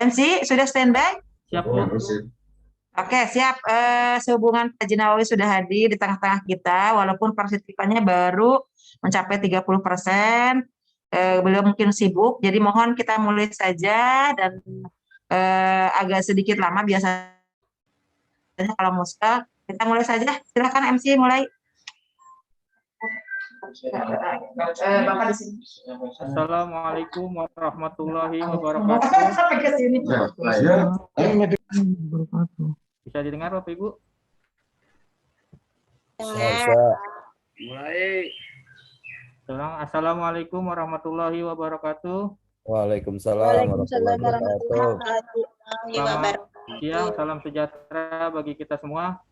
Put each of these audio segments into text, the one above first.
MC sudah standby? Siap, Bu. Oke, siap. Sehubungan Pak Nawawi sudah hadir di tengah-tengah kita, walaupun partisipannya baru mencapai 30%. Beliau mungkin sibuk, jadi mohon kita mulai saja dan agak sedikit lama biasanya kalau muskal. Kita mulai saja. Silakan MC mulai. Bapak di sini. Assalamualaikum warahmatullahi wabarakatuh. Sampai ke sini. Bisa didengar Bapak Ibu? Bisa. Mulai. Assalamualaikum warahmatullahi wabarakatuh. Waalaikumsalam warahmatullahi wabarakatuh. Selamat siang, salam sejahtera bagi kita semua.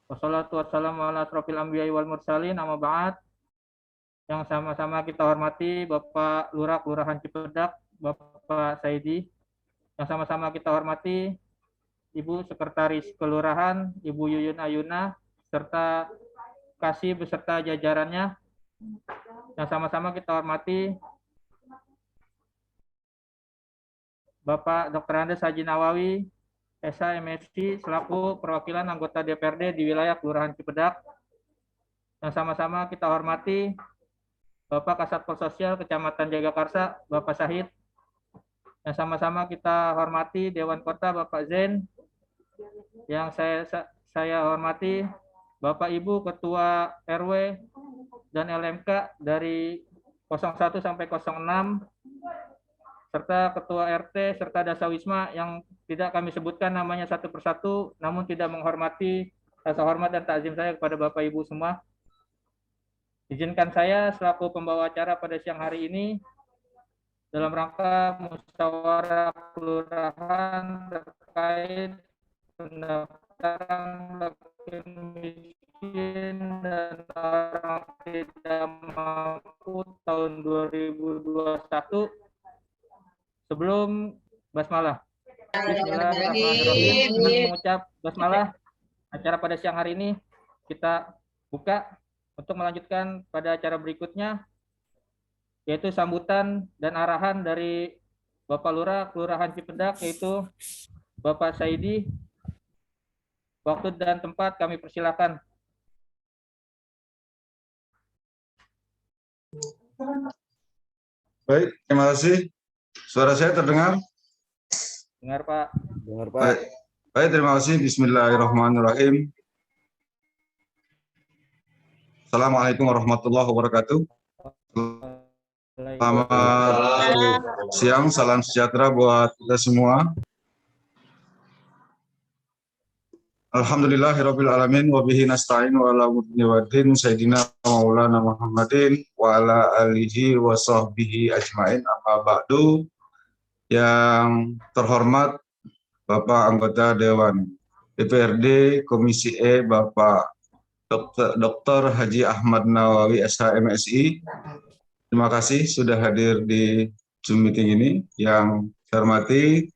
Wassalatu wassalamu ala asrofil anbiya'i wal mursalin, amma ba'd. Yang sama-sama kita hormati Bapak Lurah Kelurahan Cipedak, Bapak Saidi. Yang sama-sama kita hormati Ibu Sekretaris Kelurahan, Ibu Yuyun Ayuna, serta Kasih beserta jajarannya. Yang sama-sama kita hormati Bapak Dr. Andes Haji Nawawi, SH MSc, selaku perwakilan anggota DPRD di wilayah Kelurahan Cipedak. Yang sama-sama kita hormati Bapak Kasatpol Sosial Kecamatan Jagakarsa, Bapak Syahid. Yang sama-sama kita hormati Dewan Kota Bapak Zain. Yang saya hormati Bapak Ibu Ketua RW dan LMK dari 01 sampai 06, serta Ketua RT serta Dasawisma yang tidak kami sebutkan namanya satu persatu, namun tidak menghormati rasa hormat dan takzim saya kepada Bapak Ibu semua. Izinkan saya selaku pembawa acara pada siang hari ini dalam rangka musyawarah kelurahan terkait pendaftaran laki miskin dan orang tidak mampu tahun 2021. Sebelum basmalah, Bismillahirrahmanirrahim. Dengan mengucap basmalah, acara pada siang hari ini kita buka untuk melanjutkan pada acara berikutnya, yaitu sambutan dan arahan dari Bapak Lurah Kelurahan Cipedak, yaitu Bapak Saidi. Waktu dan tempat kami persilakan. Baik, terima kasih. Suara saya terdengar? Dengar, Pak. Dengar, Pak. Baik, terima kasih. Bismillahirrahmanirrahim. Assalamualaikum warahmatullahi wabarakatuh. Selamat siang, salam sejahtera buat kita semua. Alhamdulillahirabbil alamin wa bihi nasta'in wa ala umuri waddin sayyidina maulana Muhammadin wa ala alihi wa sahbihi ajmain, amma ba'du. Yang terhormat Bapak anggota Dewan DPRD Komisi E Bapak Dr. Haji Ahmad Nawawi SH MSI. Terima kasih sudah hadir di Zoom meeting ini. Yang saya hormati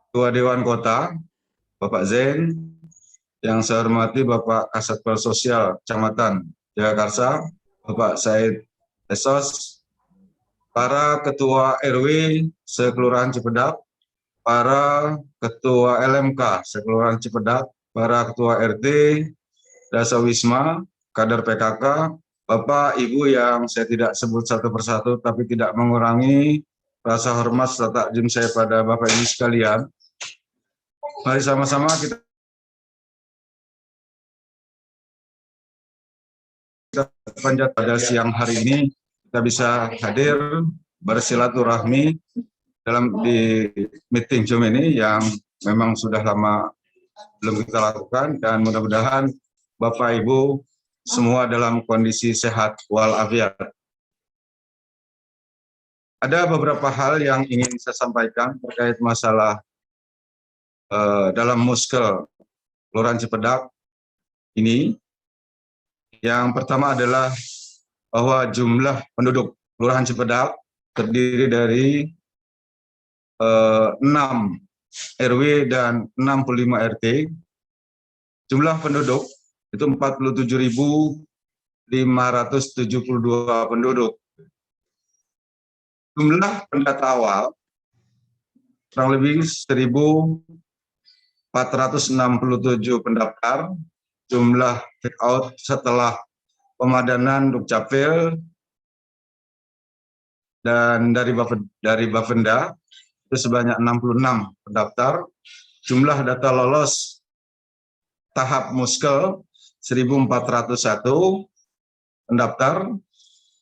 Ketua Dewan Kota Bapak Zain, yang saya hormati Bapak Kasatpol Sosial Kecamatan Jagakarsa, Bapak Said Esos, para Ketua RW Sekelurahan Cipedak, para Ketua LMK Sekelurahan Cipedak, para Ketua RT, Dasawisma, kader PKK, Bapak Ibu yang saya tidak sebut satu persatu tapi tidak mengurangi rasa hormat serta takzim saya pada Bapak Ibu sekalian. Mari sama-sama kita panjat pada siang hari ini kita bisa hadir bersilaturahmi di meeting Zoom ini yang memang sudah lama belum kita lakukan, dan mudah-mudahan Bapak Ibu semua dalam kondisi sehat walafiat. Ada beberapa hal yang ingin saya sampaikan terkait masalah dalam muskel Kelurahan Cipedak ini. Yang pertama adalah bahwa jumlah penduduk Kelurahan Cipedak terdiri dari 6 RW dan 65 RT. Jumlah penduduk itu 47.572 penduduk. jumlah pendata awal kurang lebih 1.467 pendaftar, jumlah take out setelah pemadanan Dukcapil dan dari Bapenda itu sebanyak 66 pendaftar, jumlah data lolos tahap Muskel 1.401 pendaftar.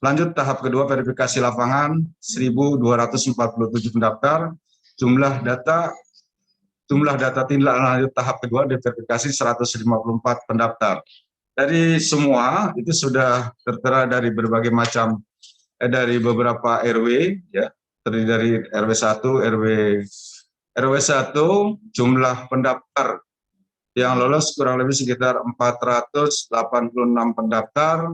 Lanjut tahap kedua verifikasi lapangan 1.247 pendaftar, jumlah data tindak lanjut tahap kedua diverifikasi 154 pendaftar. Dari semua itu sudah tertera dari berbagai macam dari beberapa RW ya, terdiri dari RW 1, RW 1 jumlah pendaftar yang lolos kurang lebih sekitar 486 pendaftar.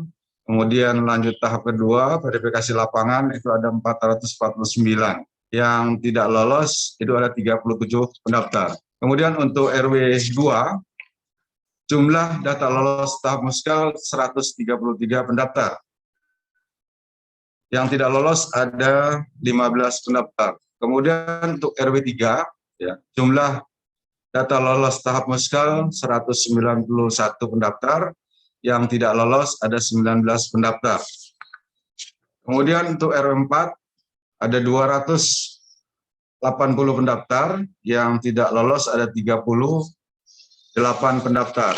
Kemudian lanjut tahap kedua, verifikasi lapangan itu ada 449. Yang tidak lolos itu ada 37 pendaftar. Kemudian untuk RW 2, jumlah data lolos tahap Muskel 133 pendaftar. Yang tidak lolos ada 15 pendaftar. Kemudian untuk RW 3, ya, jumlah data lolos tahap Muskel 191 pendaftar. Yang tidak lolos ada 19 pendaftar. Kemudian untuk RW 4 ada 280 pendaftar, yang tidak lolos ada 38 pendaftar.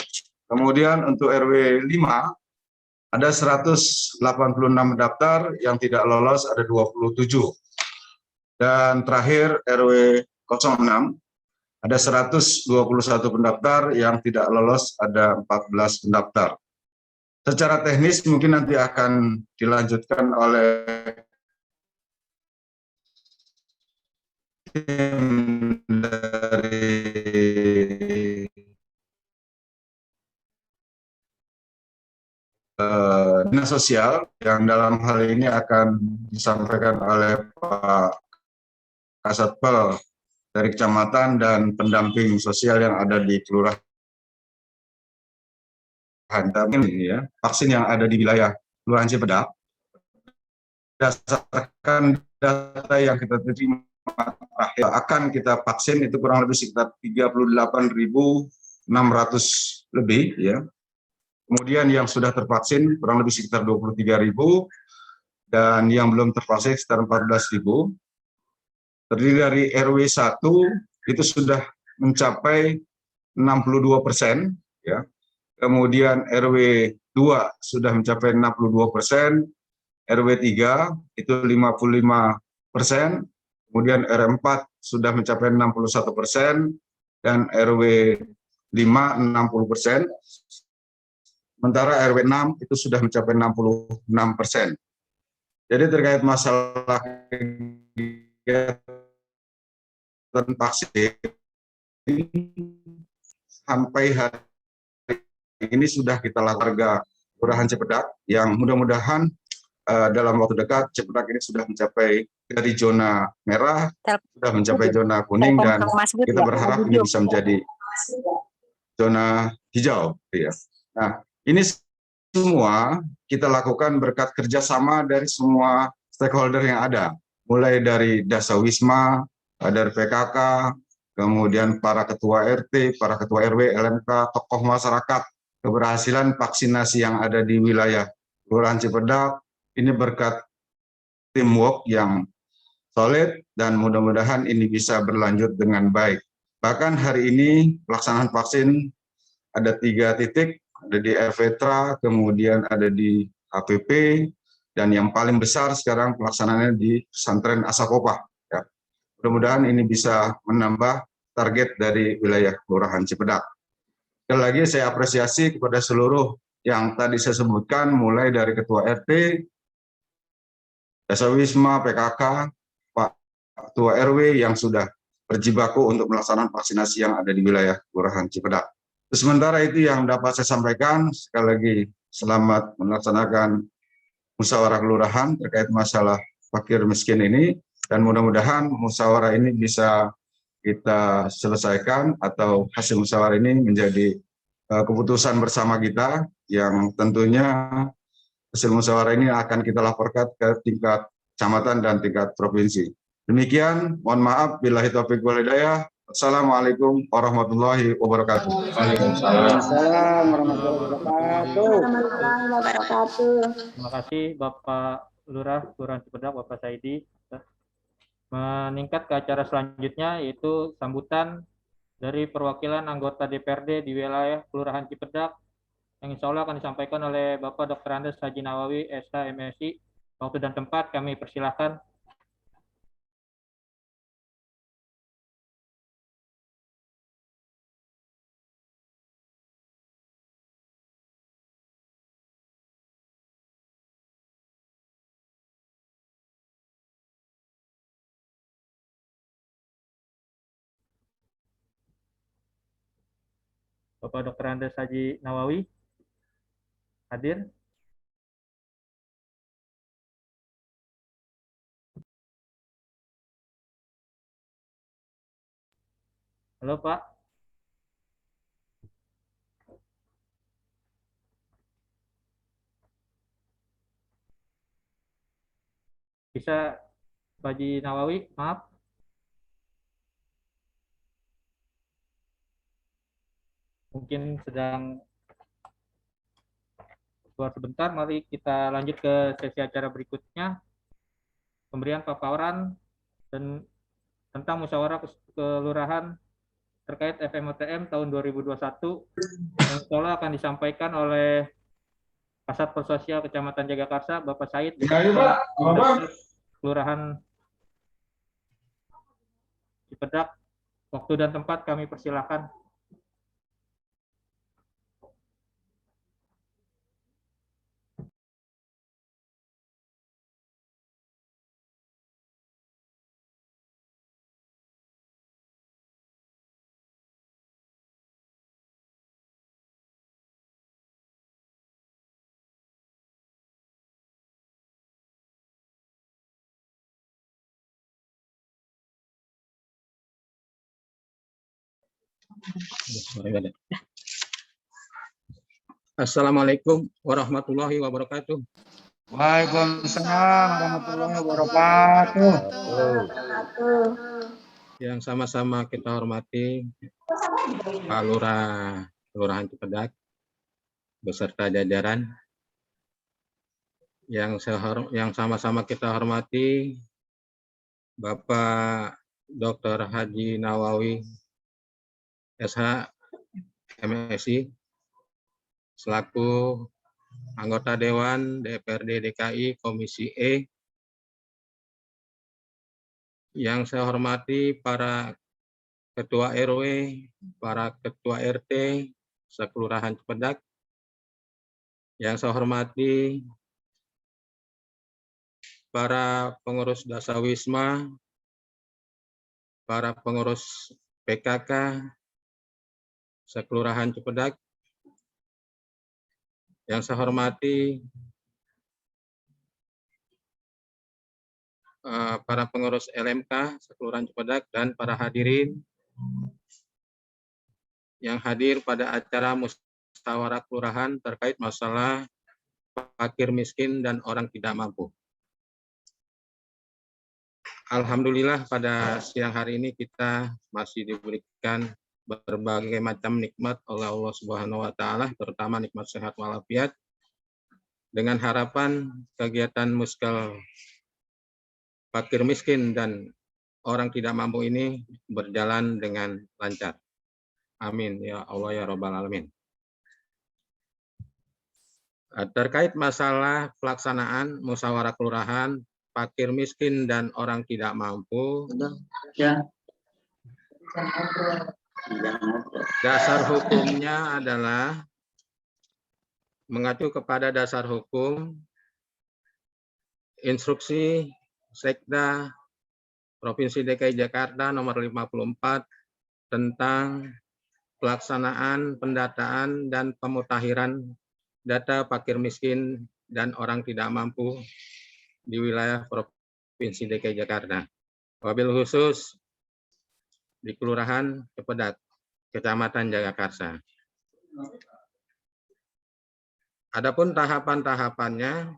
Kemudian untuk RW 5 ada 186 pendaftar, yang tidak lolos ada 27. Dan terakhir RW 06 ada 121 pendaftar, yang tidak lolos ada 14 pendaftar. Secara teknis mungkin nanti akan dilanjutkan oleh tim dari Dinas Sosial, yang dalam hal ini akan disampaikan oleh Pak Kasatpel dari kecamatan dan pendamping sosial yang ada di kelurahan. Ini ya, vaksin yang ada di wilayah Kelurahan Cipedak, berdasarkan data yang kita terima akan kita vaksin itu kurang lebih sekitar 38.600 lebih ya. Kemudian yang sudah tervaksin kurang lebih sekitar 23.000 dan yang belum tervaksin sekitar 14.000. Terdiri dari RW 1 itu sudah mencapai 62% ya. Kemudian RW 2 sudah mencapai 62%, RW 3 itu 55%, kemudian RW 4 sudah mencapai 61%, dan RW 5 60%, sementara RW 6 itu sudah mencapai 66%. Jadi terkait masalah kegiatan vaksin sampai hari ini sudah kita lakukan warga Kelurahan Cipedak, yang mudah-mudahan dalam waktu dekat Cipedak ini sudah mencapai dari zona merah, sudah mencapai zona kuning, dan kita berharap ini bisa menjadi zona hijau. Ya. Nah, ini semua kita lakukan berkat kerjasama dari semua stakeholder yang ada, mulai dari Dasawisma, dari PKK, kemudian para ketua RT, para ketua RW, LMK, tokoh masyarakat. Keberhasilan vaksinasi yang ada di wilayah Kelurahan Cipedak ini berkat teamwork yang solid, dan mudah-mudahan ini bisa berlanjut dengan baik. Bahkan hari ini pelaksanaan vaksin ada 3 titik, ada di Vetra, kemudian ada di HPP, dan yang paling besar sekarang pelaksanaannya di Pesantren Asakopah. Ya. Mudah-mudahan ini bisa menambah target dari wilayah Kelurahan Cipedak. Sekali lagi saya apresiasi kepada seluruh yang tadi saya sebutkan, mulai dari Ketua RT, Dasawisma, PKK, Pak Ketua RW yang sudah berjibaku untuk melaksanakan vaksinasi yang ada di wilayah Kelurahan Cipedak. Sementara itu yang dapat saya sampaikan, sekali lagi selamat melaksanakan musyawarah kelurahan terkait masalah fakir miskin ini, dan mudah-mudahan musyawarah ini bisa kita selesaikan atau hasil musyawarah ini menjadi keputusan bersama kita, yang tentunya hasil musyawarah ini akan kita laporkan ke tingkat kecamatan dan tingkat provinsi. Demikian, mohon maaf billahi taufiq wal hidayah. Assalamualaikum warahmatullahi wabarakatuh. Waalaikumsalam warahmatullahi wabarakatuh. Warahmatullahi wabarakatuh. Terima kasih Bapak Lurah Kelurahan Cipedak, Bapak Saidi. Meningkat ke acara selanjutnya, yaitu sambutan dari perwakilan anggota DPRD di wilayah Kelurahan Cipedak, yang insya Allah akan disampaikan oleh Bapak Dr. Andes Haji Nawawi, SH, MSI. Waktu dan tempat kami persilahkan. Bapak Dr. Andes Haji Nawawi hadir. Halo Pak. Bisa Pak Haji Nawawi, maaf. Mungkin sedang keluar sebentar. Mari kita lanjut ke sesi acara berikutnya. Pemberian paparan dan tentang musyawarah kelurahan terkait FMOTM tahun 2021 yang insya Allah akan disampaikan oleh Kasat Persosial Kecamatan Jagakarsa, Bapak Said, Kelurahan Cipedak. Waktu dan tempat kami persilahkan. Assalamualaikum warahmatullahi wabarakatuh. Waalaikumsalam warahmatullahi wabarakatuh. Yang sama-sama kita hormati Pak Lurah Kelurahan Cipedak beserta jajaran. Yang sama-sama kita hormati Bapak Dr. Haji Nawawi, SH, MSI, selaku anggota Dewan DPRD DKI Komisi E. Yang saya hormati para Ketua RW, para Ketua RT, sekelurahan Cipedak. Yang saya hormati para pengurus Dasawisma, para pengurus PKK, sekelurahan Cipedak. Yang saya hormati para pengurus LMK sekelurahan Cipedak dan para hadirin yang hadir pada acara musyawarah kelurahan terkait masalah fakir miskin dan orang tidak mampu. Alhamdulillah pada siang hari ini kita masih diberikan berbagai macam nikmat oleh Allah Subhanahu wa taala, terutama nikmat sehat walafiat, dengan harapan kegiatan muskal fakir miskin dan orang tidak mampu ini berjalan dengan lancar. Amin ya Allah ya Rabbal alamin. Terkait masalah pelaksanaan musyawarah kelurahan fakir miskin dan orang tidak mampu, dasar hukumnya adalah mengacu kepada dasar hukum instruksi Sekda Provinsi DKI Jakarta nomor 54 tentang pelaksanaan pendataan dan pemutahiran data fakir miskin dan orang tidak mampu di wilayah Provinsi DKI Jakarta. Wabil khusus di Kelurahan Cipedak, Kecamatan Jagakarsa. Adapun tahapan-tahapannya,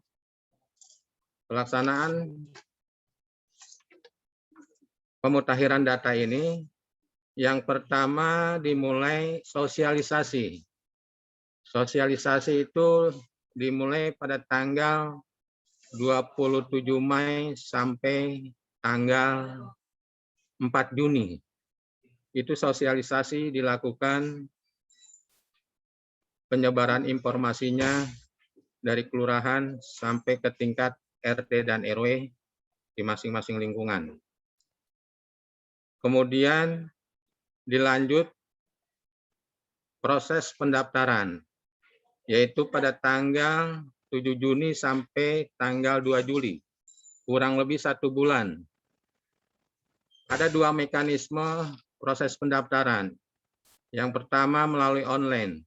pelaksanaan pemutakhiran data ini, yang pertama dimulai sosialisasi. Sosialisasi itu dimulai pada tanggal 27 Mei sampai tanggal 4 Juni. Itu sosialisasi dilakukan, penyebaran informasinya dari kelurahan sampai ke tingkat RT dan RW di masing-masing lingkungan. Kemudian dilanjut proses pendaftaran, yaitu pada tanggal 7 Juni sampai tanggal 2 Juli, kurang lebih 1 bulan. Ada 2 mekanisme proses pendaftaran. Yang pertama melalui online.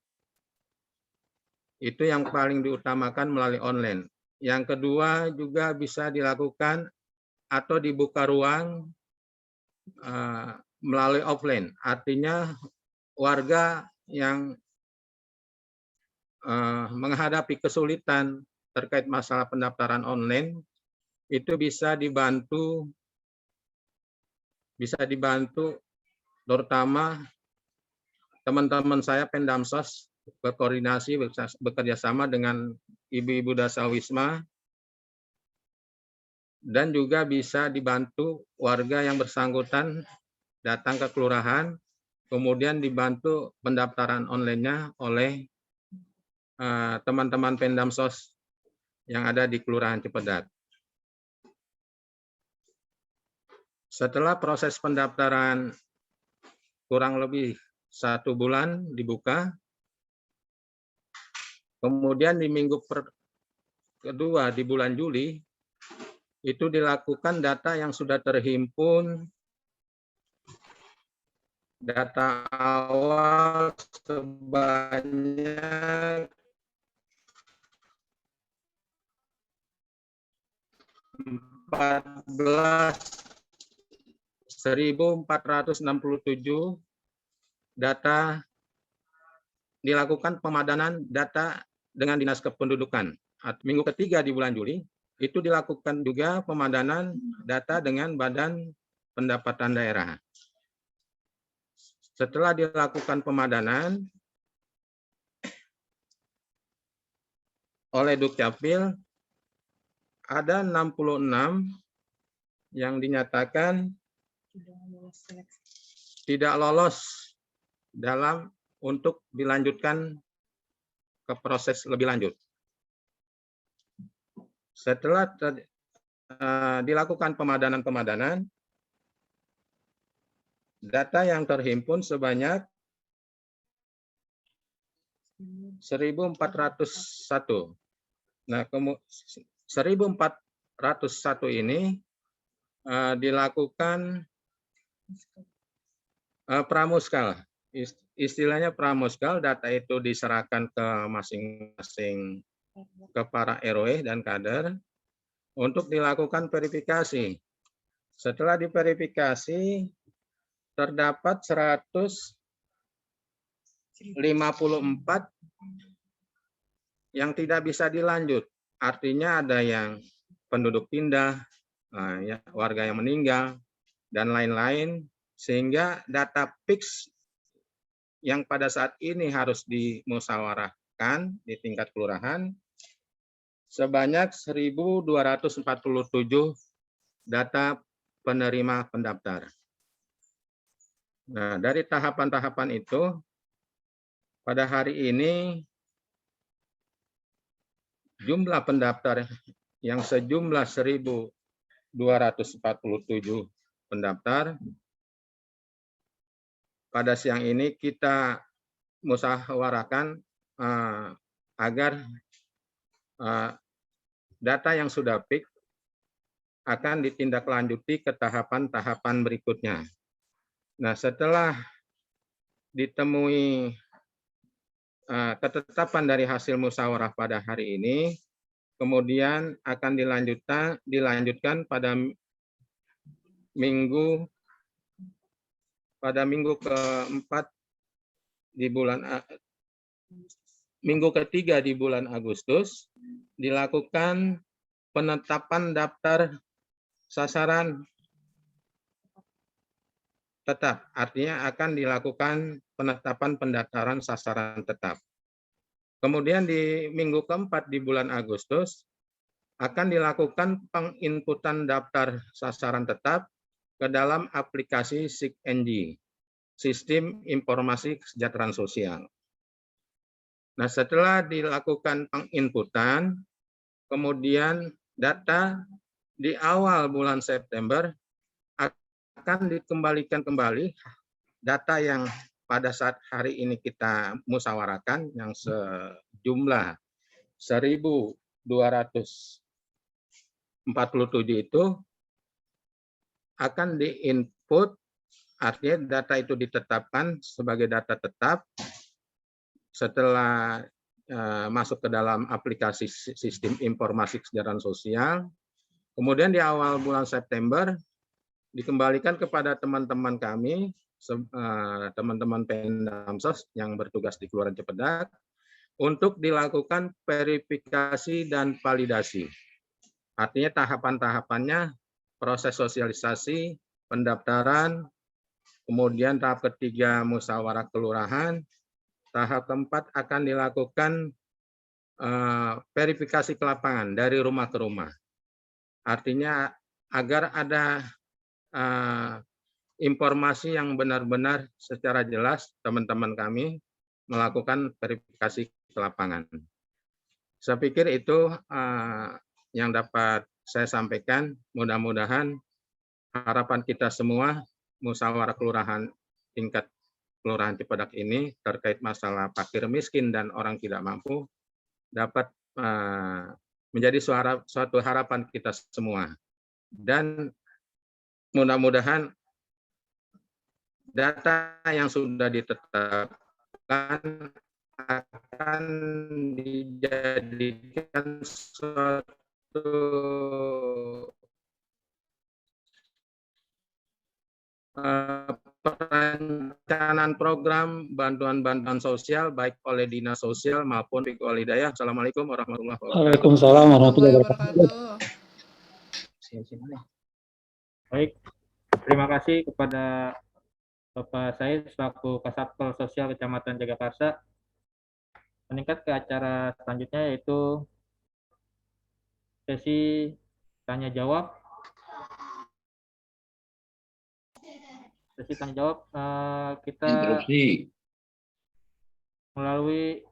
Itu yang paling diutamakan melalui online. Yang kedua juga bisa dilakukan atau dibuka ruang melalui offline. Artinya warga yang menghadapi kesulitan terkait masalah pendaftaran online itu bisa dibantu terutama teman-teman saya Pendamsos berkoordinasi bekerja sama dengan ibu-ibu Dasawisma, dan juga bisa dibantu warga yang bersangkutan datang ke kelurahan, kemudian dibantu pendaftaran online-nya oleh teman-teman Pendamsos yang ada di Kelurahan Cipedak. Setelah proses pendaftaran kurang lebih 1 bulan dibuka, kemudian di minggu kedua di bulan Juli, itu dilakukan data yang sudah terhimpun, data awal sebanyak 1.467 data, dilakukan pemadanan data dengan Dinas Kependudukan. Minggu ketiga di bulan Juli, itu dilakukan juga pemadanan data dengan Badan Pendapatan Daerah. Setelah dilakukan pemadanan oleh Dukcapil, ada 66 yang dinyatakan tidak lolos untuk dilanjutkan ke proses lebih lanjut. Setelah dilakukan pemadanan, data yang terhimpun sebanyak 1.401. Nah, 1.401 ini dilakukan pramuskal. Istilahnya pramuskal, data itu diserahkan ke masing-masing, ke para RW dan kader untuk dilakukan verifikasi. Setelah diverifikasi, terdapat 154 yang tidak bisa dilanjut. Artinya ada yang penduduk pindah, warga yang meninggal, dan lain-lain, sehingga data fix yang pada saat ini harus dimusyawarahkan di tingkat kelurahan sebanyak 1.247 data penerima pendaftar. Nah, dari tahapan-tahapan itu, pada hari ini jumlah pendaftar yang sejumlah 1.247 pendaftar. Pada siang ini kita musyawarahkan agar data yang sudah fix akan ditindaklanjuti ke tahapan-tahapan berikutnya. Nah, setelah ditemui ketetapan dari hasil musyawarah pada hari ini, kemudian akan dilanjutkan pada minggu keempat di minggu ketiga di bulan Agustus, dilakukan penetapan daftar sasaran tetap. Artinya akan dilakukan penetapan pendaftaran sasaran tetap. Kemudian di minggu keempat di bulan Agustus akan dilakukan penginputan daftar sasaran tetap ke dalam aplikasi SIKNG, Sistem Informasi Kesejahteraan Sosial. Nah, setelah dilakukan penginputan, kemudian data di awal bulan September akan dikembalikan kembali data yang pada saat hari ini kita musyawarahkan yang sejumlah 1.247 itu akan diinput, artinya data itu ditetapkan sebagai data tetap setelah masuk ke dalam aplikasi Sistem Informasi Kesejahteraan Sosial. Kemudian di awal bulan September dikembalikan kepada teman-teman kami, teman-teman Pemdamsos yang bertugas di Kelurahan Cipedak untuk dilakukan verifikasi dan validasi. Artinya tahapan-tahapannya proses sosialisasi, pendaftaran, kemudian tahap ketiga musyawarah kelurahan, tahap keempat akan dilakukan verifikasi ke lapangan dari rumah ke rumah. Artinya agar ada informasi yang benar-benar secara jelas teman-teman kami melakukan verifikasi ke lapangan. Saya pikir itu yang dapat saya sampaikan. Mudah-mudahan harapan kita semua musyawarah kelurahan tingkat Kelurahan Cipedak ini terkait masalah fakir miskin dan orang tidak mampu dapat menjadi suatu harapan kita semua. Dan mudah-mudahan data yang sudah ditetapkan akan dijadikan suatu perencanaan program bantuan-bantuan sosial baik oleh Dinas Sosial maupun Fikri Walhidayah. Assalamualaikum warahmatullahi wabarakatuh. Waalaikumsalam warahmatullahi wabarakatuh. Baik, terima kasih kepada Bapak Said selaku Kasatpol Sosial Kecamatan Jagakarsa. Meningkat ke acara selanjutnya yaitu sesi tanya jawab. Sesi tanya jawab kita melalui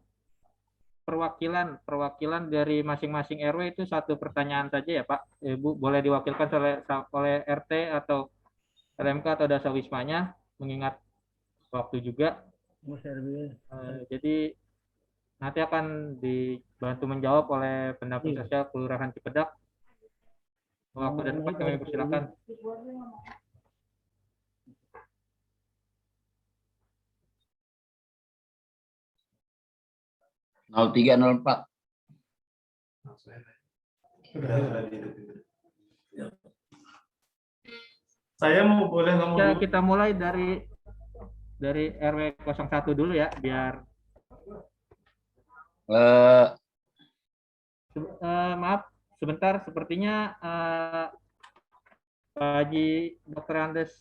perwakilan dari masing-masing RW itu satu pertanyaan saja ya Pak. Ibu boleh diwakilkan oleh RT atau LMK atau Dasar Wismanya mengingat waktu juga. Jadi nanti akan dibantu menjawab oleh pendamping sosial Kelurahan Cipedak. Waktu dan tempat kami persilakan. Saya mau boleh ngomong dulu. Kita mulai dari RW 01 dulu ya, biar maaf sebentar, sepertinya Pak Haji Dr. Andes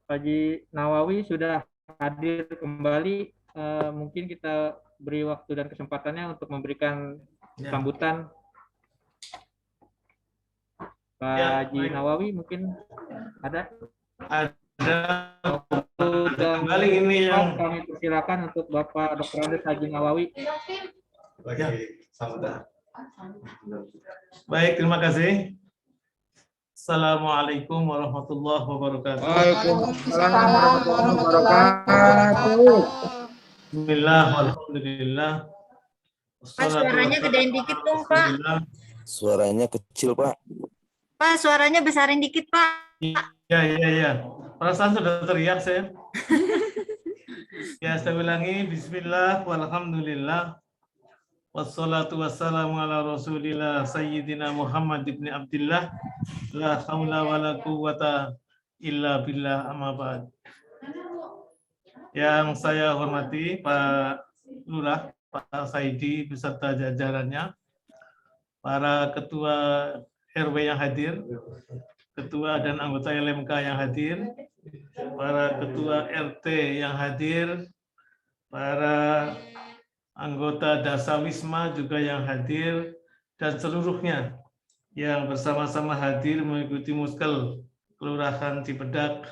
Haji Nawawi sudah hadir kembali. Mungkin kita beri waktu dan kesempatannya untuk memberikan sambutan. Pak Haji Nawawi mungkin ada kembali ini yang kami persilakan untuk Bapak Dr. Andes Haji Nawawi. Baik, terima kasih. Assalamualaikum warahmatullahi wabarakatuh. Waalaikumsalam warahmatullahi wabarakatuh. Bismillah, alhamdulillah. Pak, suaranya gedein dikit dong, Pak. Suaranya kecil, Pak. Pak, suaranya besarin dikit, Pak. Iya. Perasaan sudah teriak saya. Ya, saya ulangi. Bismillah, walhamdulillah. Wassalatu wassalamu ala rasulillah Sayyidina Muhammad ibn Abdillah. La hawla wa la quwwata illa billah, amma ba'd. Yang saya hormati Pak Lurah, Pak Saidi beserta jajarannya, para ketua RW yang hadir, ketua dan anggota LMK yang hadir, para ketua RT yang hadir, para anggota Dasawisma juga yang hadir, dan seluruhnya yang bersama-sama hadir mengikuti Muskel Kelurahan Cipedak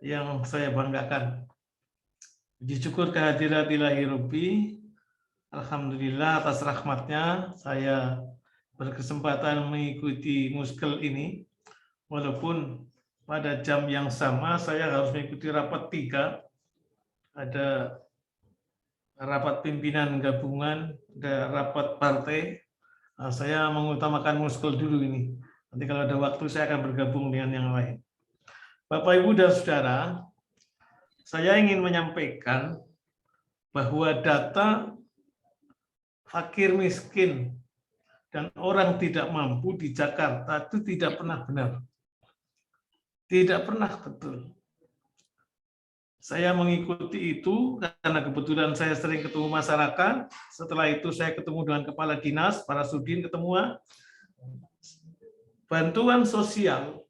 yang saya banggakan. Puji syukur kehadirat Ilahi Rabbi. Alhamdulillah atas rahmatnya saya berkesempatan mengikuti Muskel ini. Walaupun pada jam yang sama saya harus mengikuti rapat 3. Ada rapat pimpinan gabungan, ada rapat partai. Nah, saya mengutamakan Muskel dulu ini. Nanti kalau ada waktu saya akan bergabung dengan yang lain. Bapak, Ibu, dan Saudara, saya ingin menyampaikan bahwa data fakir miskin dan orang tidak mampu di Jakarta itu tidak pernah benar. Tidak pernah betul. Saya mengikuti itu karena kebetulan saya sering ketemu masyarakat. Setelah itu saya ketemu dengan kepala dinas, para sudin ketemuan. Bantuan sosial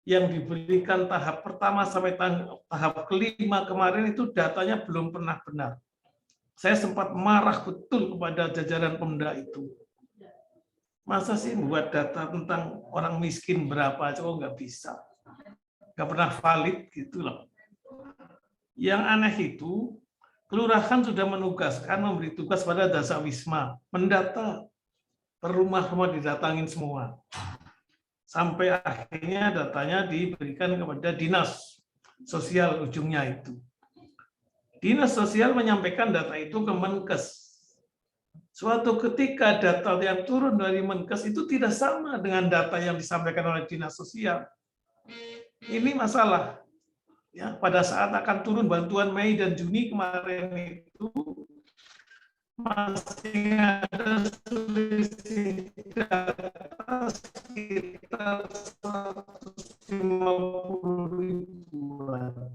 yang diberikan tahap pertama sampai tahap kelima kemarin itu datanya belum pernah benar. Saya sempat marah betul kepada jajaran Pemda itu. Masa sih buat data tentang orang miskin berapa, coba nggak bisa. Nggak pernah valid gitu loh. Yang aneh itu, kelurahan sudah menugaskan, memberi tugas pada Dasawisma, mendata per rumah-rumah didatangin semua. Sampai akhirnya datanya diberikan kepada dinas sosial ujungnya itu. Dinas sosial menyampaikan data itu ke Menkes. Suatu ketika data yang turun dari Menkes itu tidak sama dengan data yang disampaikan oleh dinas sosial. Ini masalah. Ya, pada saat akan turun bantuan Mei dan Juni kemarin itu masih ada selisih data sekitar 150 ribuan.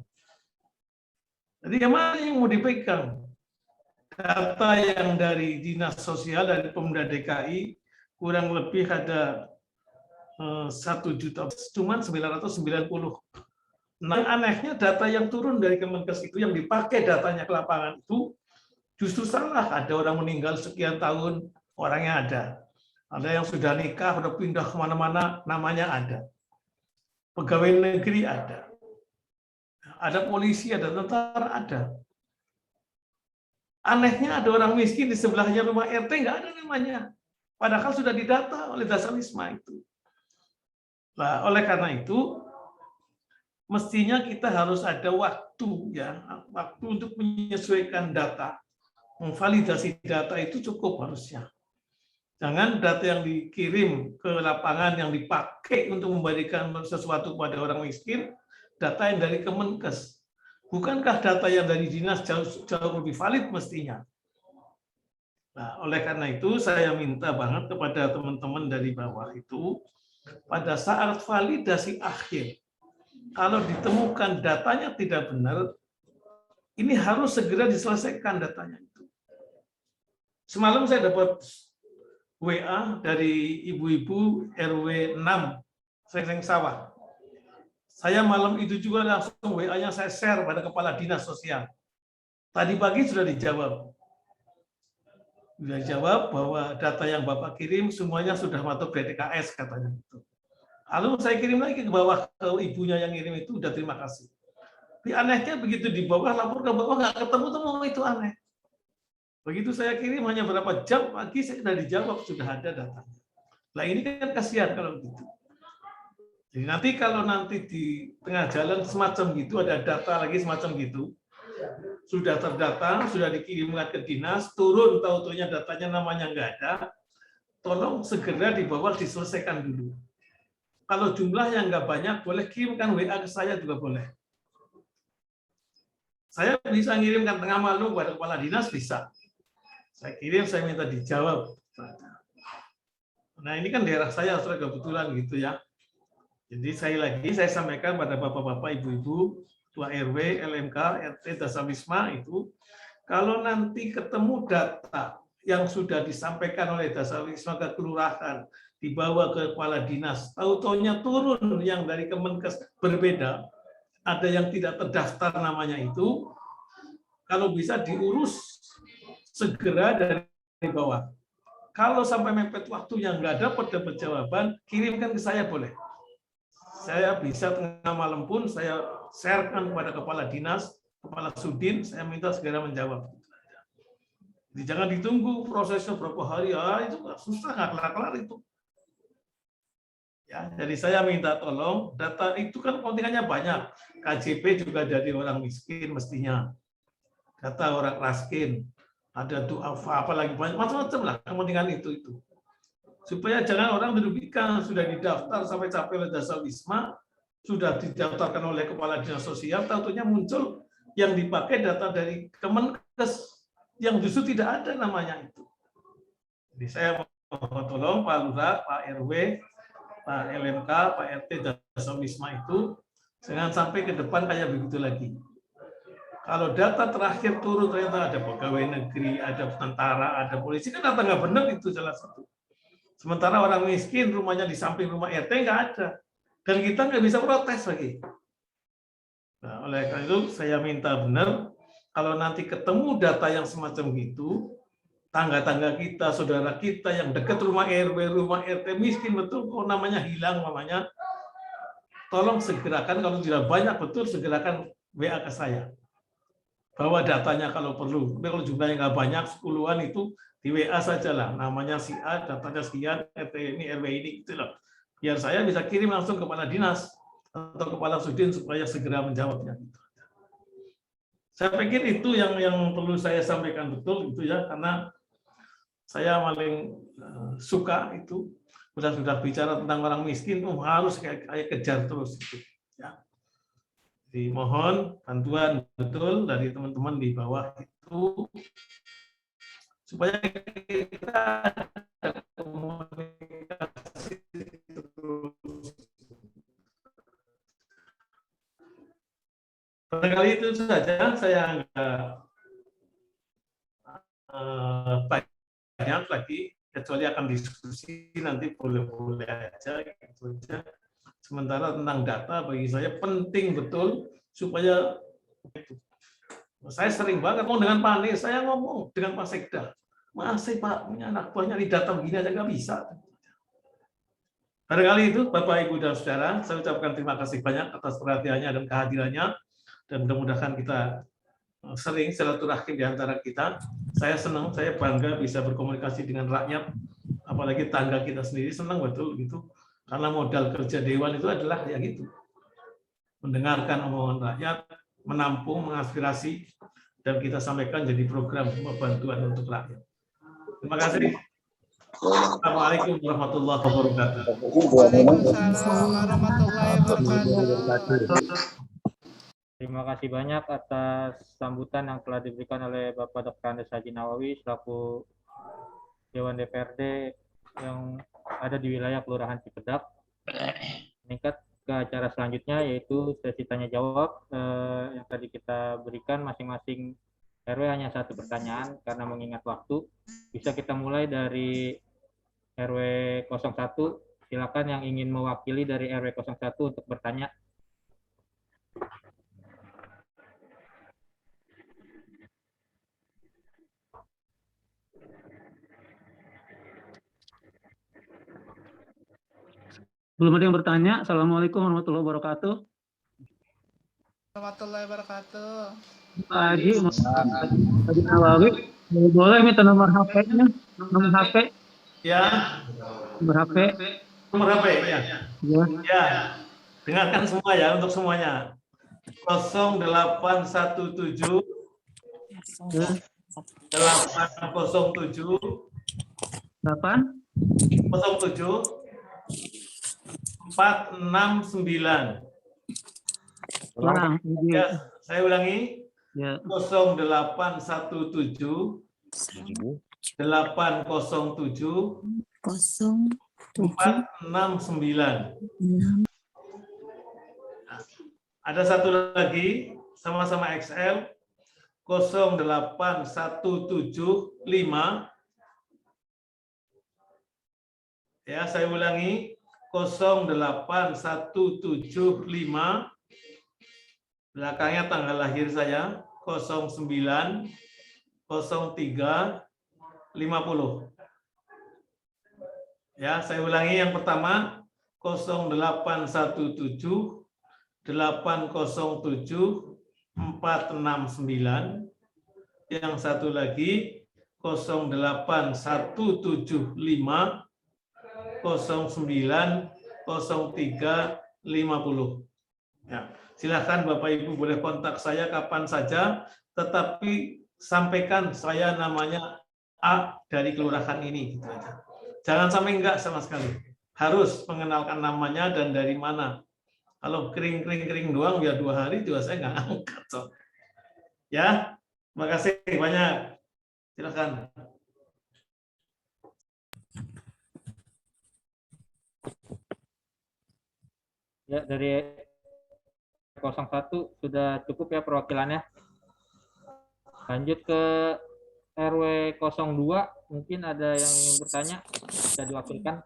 Jadi yang mana yang mau dipegang? Data yang dari Dinas Sosial dari Pemda DKI kurang lebih ada 1 juta, cuman 990. Nah, anehnya data yang turun dari Kemenkes itu yang dipakai datanya ke lapangan itu justru salah. Ada orang meninggal sekian tahun, orangnya ada. Ada yang sudah nikah, sudah pindah kemana-mana, namanya ada. Pegawai negeri ada. Ada polisi, ada tentara, ada. Anehnya ada orang miskin di sebelahnya rumah RT, nggak ada namanya. Padahal sudah didata oleh Dasawisma itu. Nah, oleh karena itu, mestinya kita harus ada waktu, ya, waktu untuk menyesuaikan data. Memvalidasi data itu cukup harusnya. Jangan data yang dikirim ke lapangan yang dipakai untuk memberikan sesuatu kepada orang miskin, data yang dari Kemenkes. Bukankah data yang dari dinas jauh lebih valid mestinya? Nah, oleh karena itu saya minta banget kepada teman-teman dari bawah itu, pada saat validasi akhir, kalau ditemukan datanya tidak benar, ini harus segera diselesaikan datanya itu. Semalam saya dapat WA dari ibu-ibu RW 6 Srengseng Sawah. Saya malam itu juga langsung WA-nya saya share pada kepala dinas sosial. Tadi pagi sudah dijawab. Sudah dijawab bahwa data yang Bapak kirim semuanya sudah masuk DTKS katanya. Lalu saya kirim lagi ke bawah ke ibunya yang kirim itu, udah terima kasih. Tapi anehnya begitu di bawah, lapor ke bawah nggak ketemu, itu aneh. Begitu saya kirim hanya berapa jam pagi saya sudah dijawab, sudah ada datanya. Nah ini kan kasihan kalau begitu. Jadi nanti kalau nanti di tengah jalan semacam gitu, ada data lagi semacam gitu, sudah terdata, sudah dikirimkan ke dinas, turun tahu-taunya datanya namanya nggak ada, tolong segera di bawah diselesaikan dulu. Kalau jumlahnya nggak banyak, boleh kirimkan WA ke saya juga boleh. Saya bisa ngirimkan tengah malam kepada kepala dinas, bisa. Saya kirim, saya minta dijawab. Nah ini kan daerah saya, sudah kebetulan gitu ya. Jadi sekali lagi saya sampaikan pada bapak-bapak, ibu-ibu, ketua RW, LMK, RT, Dasawisma itu, kalau nanti ketemu data yang sudah disampaikan oleh Dasawisma ke kelurahan, dibawa ke kepala dinas, tahu-taunya turun yang dari Kemenkes berbeda, ada yang tidak terdaftar namanya itu, kalau bisa diurus segera dari bawah. Kalau sampai mepet waktunya nggak dapat jawaban, kirimkan ke saya boleh. Saya bisa tengah malam pun saya sharekan kepada kepala dinas, kepala sudin, saya minta segera menjawab. Jadi jangan ditunggu prosesnya berapa hari, itu susah, nggak kelar-kelar itu. Ya, jadi saya minta tolong, data itu kan kontingennya banyak. KJP juga dari orang miskin mestinya. Data orang raskin, ada duafa, apalagi banyak macam-macam lah kepentingan itu. Supaya jangan orang dirugikan, sudah didaftar sampai capek oleh Dasawisma, sudah didaftarkan oleh Kepala Dinas Sosial, tentunya muncul yang dipakai data dari Kemenkes yang justru tidak ada namanya itu. Jadi saya mohon tolong Pak Lurah, Pak RW, Pak LMK, Pak RT, Dasawisma itu jangan sampai ke depan kayak begitu lagi. Kalau data terakhir turun ternyata ada pegawai negeri, ada tentara, ada polisi, kan data nggak benar itu salah satu. Sementara orang miskin rumahnya di samping rumah RT nggak ada. Dan kita nggak bisa protes lagi. Nah, oleh karena itu saya minta benar, kalau nanti ketemu data yang semacam itu, tangga-tangga kita, saudara kita yang dekat rumah RW, rumah RT miskin betul, kok namanya hilang, namanya, tolong segerakan, kalau tidak banyak betul, segerakan WA ke saya. Bawa datanya kalau perlu. Tapi kalau jumlahnya nggak banyak, 10-an itu di WA saja lah. Namanya si A, datanya sekian, RT ini, RW ini, gitu loh. Biar saya bisa kirim langsung kepada dinas atau kepala sudin supaya segera menjawabnya. Saya pikir itu yang perlu saya sampaikan betul itu ya, karena saya paling suka itu sudah bicara tentang orang miskin tuh harus kayak kejar terus gitu. Ya. Jadi mohon bantuan betul dari teman-teman di bawah itu supaya kita ada komunikasi terus. Barangkali itu saja, saya nggak banyak lagi, kecuali akan diskusi nanti boleh-boleh aja, gitu aja. Sementara tentang data bagi saya penting betul supaya saya sering banget ngomong dengan Pak Anies, saya ngomong dengan Pak Sekda, masih Pak punya anak buahnya di data begini aja nggak bisa. Barangkali itu Bapak Ibu dan Saudara, saya ucapkan terima kasih banyak atas perhatiannya dan kehadirannya, dan mudah-mudahan kita sering silaturahim di antara kita. Saya senang, saya bangga bisa berkomunikasi dengan rakyat, apalagi tangga kita sendiri, senang betul gitu. Karena modal kerja Dewan itu adalah ya gitu, mendengarkan omongan rakyat, menampung, mengaspirasi, dan kita sampaikan jadi program bantuan untuk rakyat. Terima kasih. Assalamualaikum warahmatullahi wabarakatuh. Waalaikumsalam warahmatullahi wabarakatuh. Terima kasih banyak atas sambutan yang telah diberikan oleh Bapak Dr. Andes Haji Nawawi selaku Dewan DPRD yang ada di wilayah Kelurahan Cipedak. Meningkat ke acara selanjutnya yaitu sesi tanya jawab yang tadi kita berikan masing-masing RW hanya satu pertanyaan karena mengingat waktu. Bisa kita mulai dari RW 01. Silakan yang ingin mewakili dari RW 01 untuk bertanya. Belum ada yang bertanya. Assalamualaikum warahmatullahi wabarakatuh. Warahmatullahi wabarakatuh. Pak Haji Nawawi, boleh minta nomor HP-nya? Nomor HP? Ya. Nomor HP? Nomor HP ya. Ya. Ya. Dengarkan semua ya, untuk semuanya. 0817 807 469. Ya, saya ulangi. Ya. 0817 807 469. Ada satu lagi, sama-sama XL, 08175 Ya, saya ulangi 08175, belakangnya tanggal lahir saya 090350. Ya, saya ulangi yang pertama 0817 807 469. Yang satu lagi 08175 090350. Ya, silakan Bapak Ibu boleh kontak saya kapan saja, tetapi sampaikan saya namanya A dari kelurahan ini, gitu aja. Jangan sampai enggak sama sekali. Harus mengenalkan namanya dan dari mana. Kalau kering doang ya 2 hari juga saya nggak angkat. So. Ya, terima kasih banyak. Silakan. Ya, dari 01 sudah cukup ya perwakilannya. Lanjut ke RW 02, mungkin ada yang ingin bertanya, bisa diwakilkan.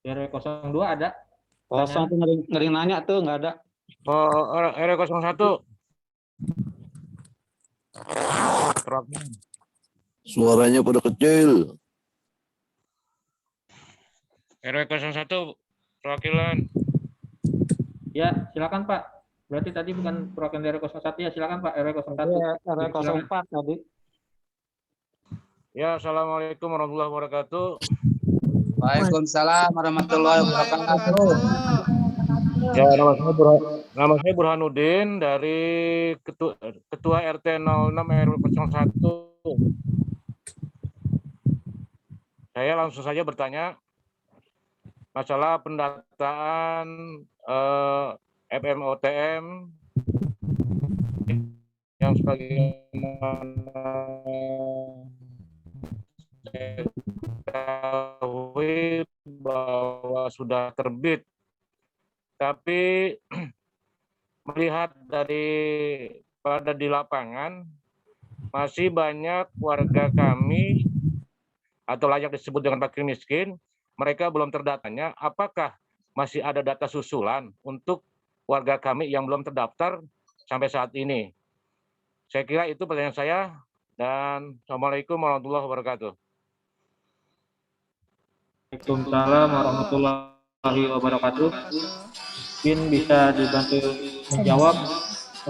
RW 02 ada? Kosong tuh ngeri nanya tuh nggak ada. Oh, RW 01. Suaranya pada kecil. RW 01 perwakilan. Ya, silakan Pak. Berarti tadi bukan perwakilan dari 01 ya, silakan Pak, RW 01. Iya, RW 04 tadi. Ya, assalamualaikum warahmatullahi wabarakatuh. Waalaikumsalam warahmatullahi wabarakatuh. Ya, nama saya Burhanuddin dari Ketua RT 06 RW 01. Saya langsung saja bertanya masalah pendataan FMOTM yang sebagaimana saya ketahui bahwa sudah terbit, tapi melihat pada di lapangan masih banyak warga kami atau layak disebut dengan fakir miskin, mereka belum terdatanya. Apakah masih ada data susulan untuk warga kami yang belum terdaftar sampai saat ini? Saya kira itu pertanyaan saya, dan Assalamualaikum warahmatullahi wabarakatuh. Waalaikumsalam warahmatullahi wabarakatuh. Mungkin bisa dibantu menjawab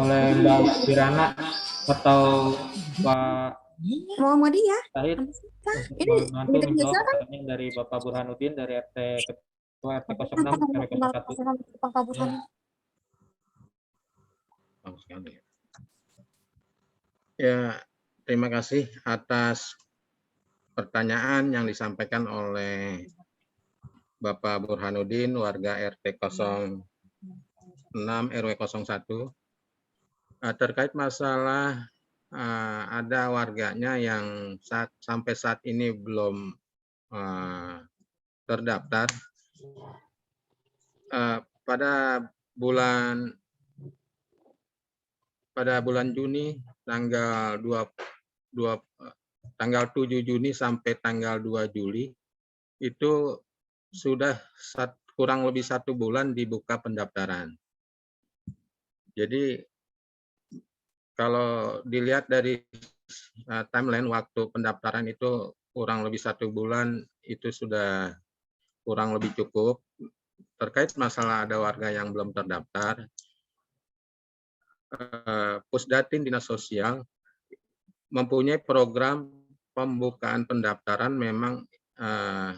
oleh Mbak Kirana atau Pak Muhammadiyah. Tahir. Ini Bantu menjawab pertanyaan dari Bapak Burhanuddin dari Ketua RT 06 RW 01. Ya, terima kasih atas pertanyaan yang disampaikan oleh Bapak Burhanuddin, warga RT 06 RW 01, terkait masalah ada warganya yang sampai saat ini belum terdaftar. Pada bulan Juni tanggal 7 Juni sampai tanggal 2 Juli itu sudah kurang lebih 1 bulan dibuka pendaftaran. Jadi kalau dilihat dari timeline waktu pendaftaran itu kurang lebih 1 bulan, itu sudah kurang lebih cukup. Terkait masalah ada warga yang belum terdaftar, Pusdatin Dinas Sosial mempunyai program pembukaan pendaftaran memang 1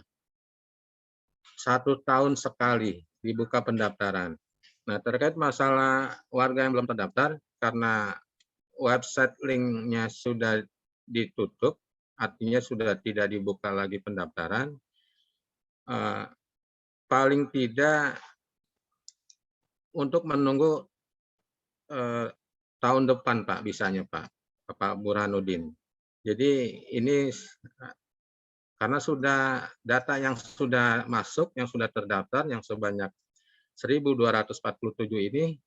tahun sekali dibuka pendaftaran. Nah, terkait masalah warga yang belum terdaftar, karena website linknya sudah ditutup, artinya sudah tidak dibuka lagi pendaftaran, paling tidak untuk menunggu tahun depan, Pak, bisanya Pak Burhanuddin. Jadi ini karena sudah data yang sudah masuk, yang sudah terdaftar, yang sebanyak 1.247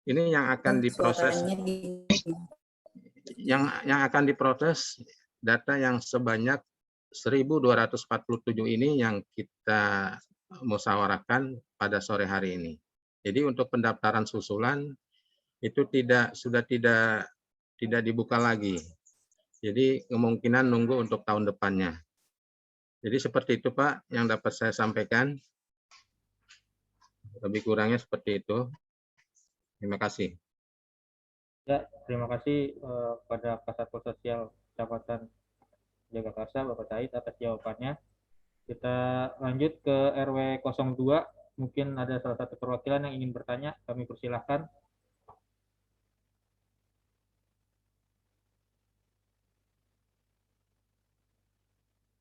ini yang akan diproses yang akan diproses data yang sebanyak 1.247 ini yang kita musyawarahkan pada sore hari ini. Jadi untuk pendaftaran susulan itu sudah tidak dibuka lagi. Jadi kemungkinan nunggu untuk tahun depannya. Jadi seperti itu Pak yang dapat saya sampaikan. Lebih kurangnya seperti itu. Terima kasih. Ya, terima kasih kepada Kasatpol Sosial Kecamatan Jagakarsa, Bapak Said atas jawabannya. Kita lanjut ke RW 02. Mungkin ada salah satu perwakilan yang ingin bertanya, kami persilahkan.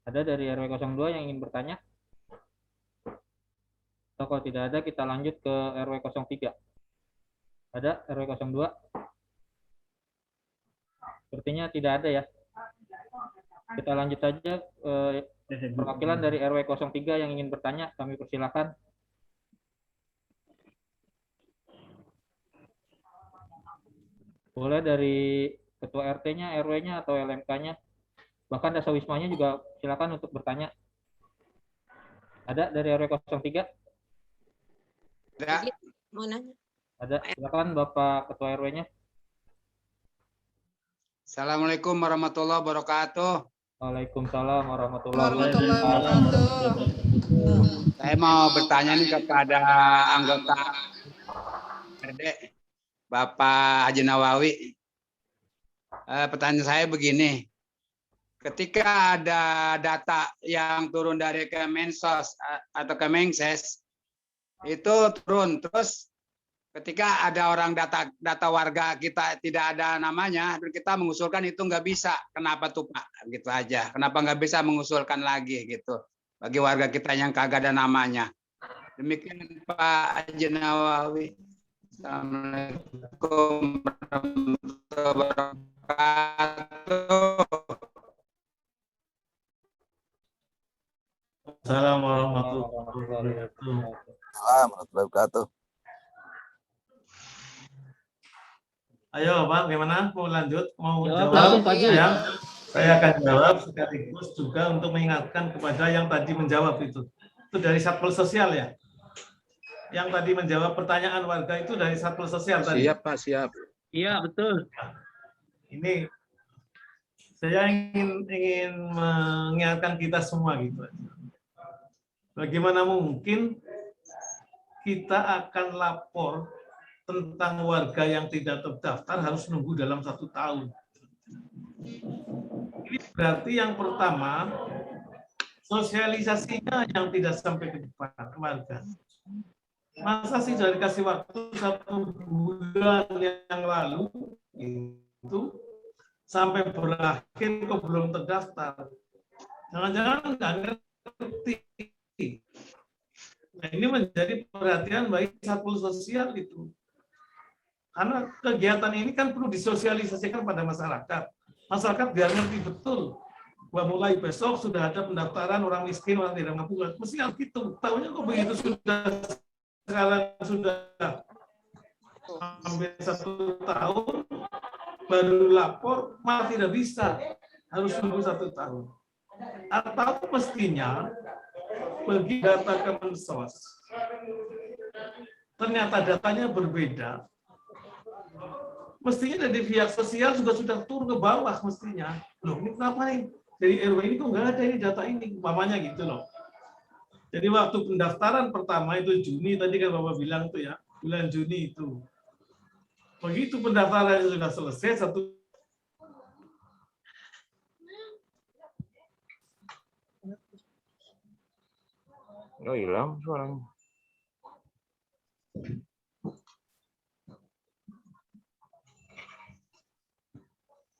Ada dari RW 02 yang ingin bertanya? Atau kalau tidak ada, kita lanjut ke RW 03. Ada RW 02? Sepertinya tidak ada ya. Kita lanjut saja. Perwakilan dari RW 03 yang ingin bertanya, kami persilahkan. Boleh dari ketua RT-nya, RW-nya, atau LMK-nya. Bahkan Dasawismanya juga silakan untuk bertanya. Ada dari RW 03? Ada. Mau nanya. Ada. Silakan Bapak Ketua RW-nya. Assalamualaikum warahmatullahi wabarakatuh. Waalaikumsalam warahmatullahi wabarakatuh. Saya mau bertanya nih kepada anggota RD, Bapak Haji Nawawi. Pertanyaan saya begini, ketika ada data yang turun dari Kemensos atau Kemenses, itu turun, terus ketika ada orang data warga kita tidak ada namanya, kita mengusulkan itu nggak bisa. Kenapa tuh Pak? Gitu aja. Kenapa nggak bisa mengusulkan lagi gitu bagi warga kita yang kagak ada namanya? Demikian Pak Haji Nawawi. Assalamualaikum warahmatullahi wabarakatuh. Assalamualaikum warahmatullahi wabarakatuh. Warahmatullahi wabarakatuh. Ayo Pak, gimana? Mau lanjut? Mau Jawab jawab? langsung, Pak Haji. Saya akan jawab sekaligus juga untuk mengingatkan kepada yang tadi menjawab itu. Itu dari Satpol Sosial ya? Yang tadi menjawab pertanyaan warga itu dari Satpol Sosial tadi. Siap Pak, siap. Iya, betul. Ini saya ingin mengingatkan kita semua gitu. Bagaimana mungkin kita akan lapor tentang warga yang tidak terdaftar harus nunggu dalam 1 tahun. Ini berarti yang pertama, sosialisasinya yang tidak sampai ke depan warga. Masa sih sudah dikasih waktu 1 bulan yang lalu, itu sampai berakhir kok belum terdaftar. Jangan-jangan nggak ngerti. Nah, ini menjadi perhatian bagi Satpol Sosial itu. Karena kegiatan ini kan perlu disosialisasikan pada masyarakat. Masyarakat biar ngerti betul bahwa mulai besok sudah ada pendaftaran orang miskin, orang tidak mampu. Mesti harus gitu. Tahunya kok begitu sekarang sudah hampir 1 tahun baru lapor, malah tidak bisa. Harus tunggu 1 tahun. Atau mestinya bagi data Kemensos, ternyata datanya berbeda. Mestinya dari pihak sosial juga sudah turun ke bawah mestinya. Loh, ini kenapa nih? Dari RW ini kok nggak ada ini data ini, umpamanya gitu loh. Jadi waktu pendaftaran pertama itu Juni, tadi kan Bapak bilang tuh ya, bulan Juni itu. Begitu pendaftaran sudah selesai, Oh, hilang suaranya.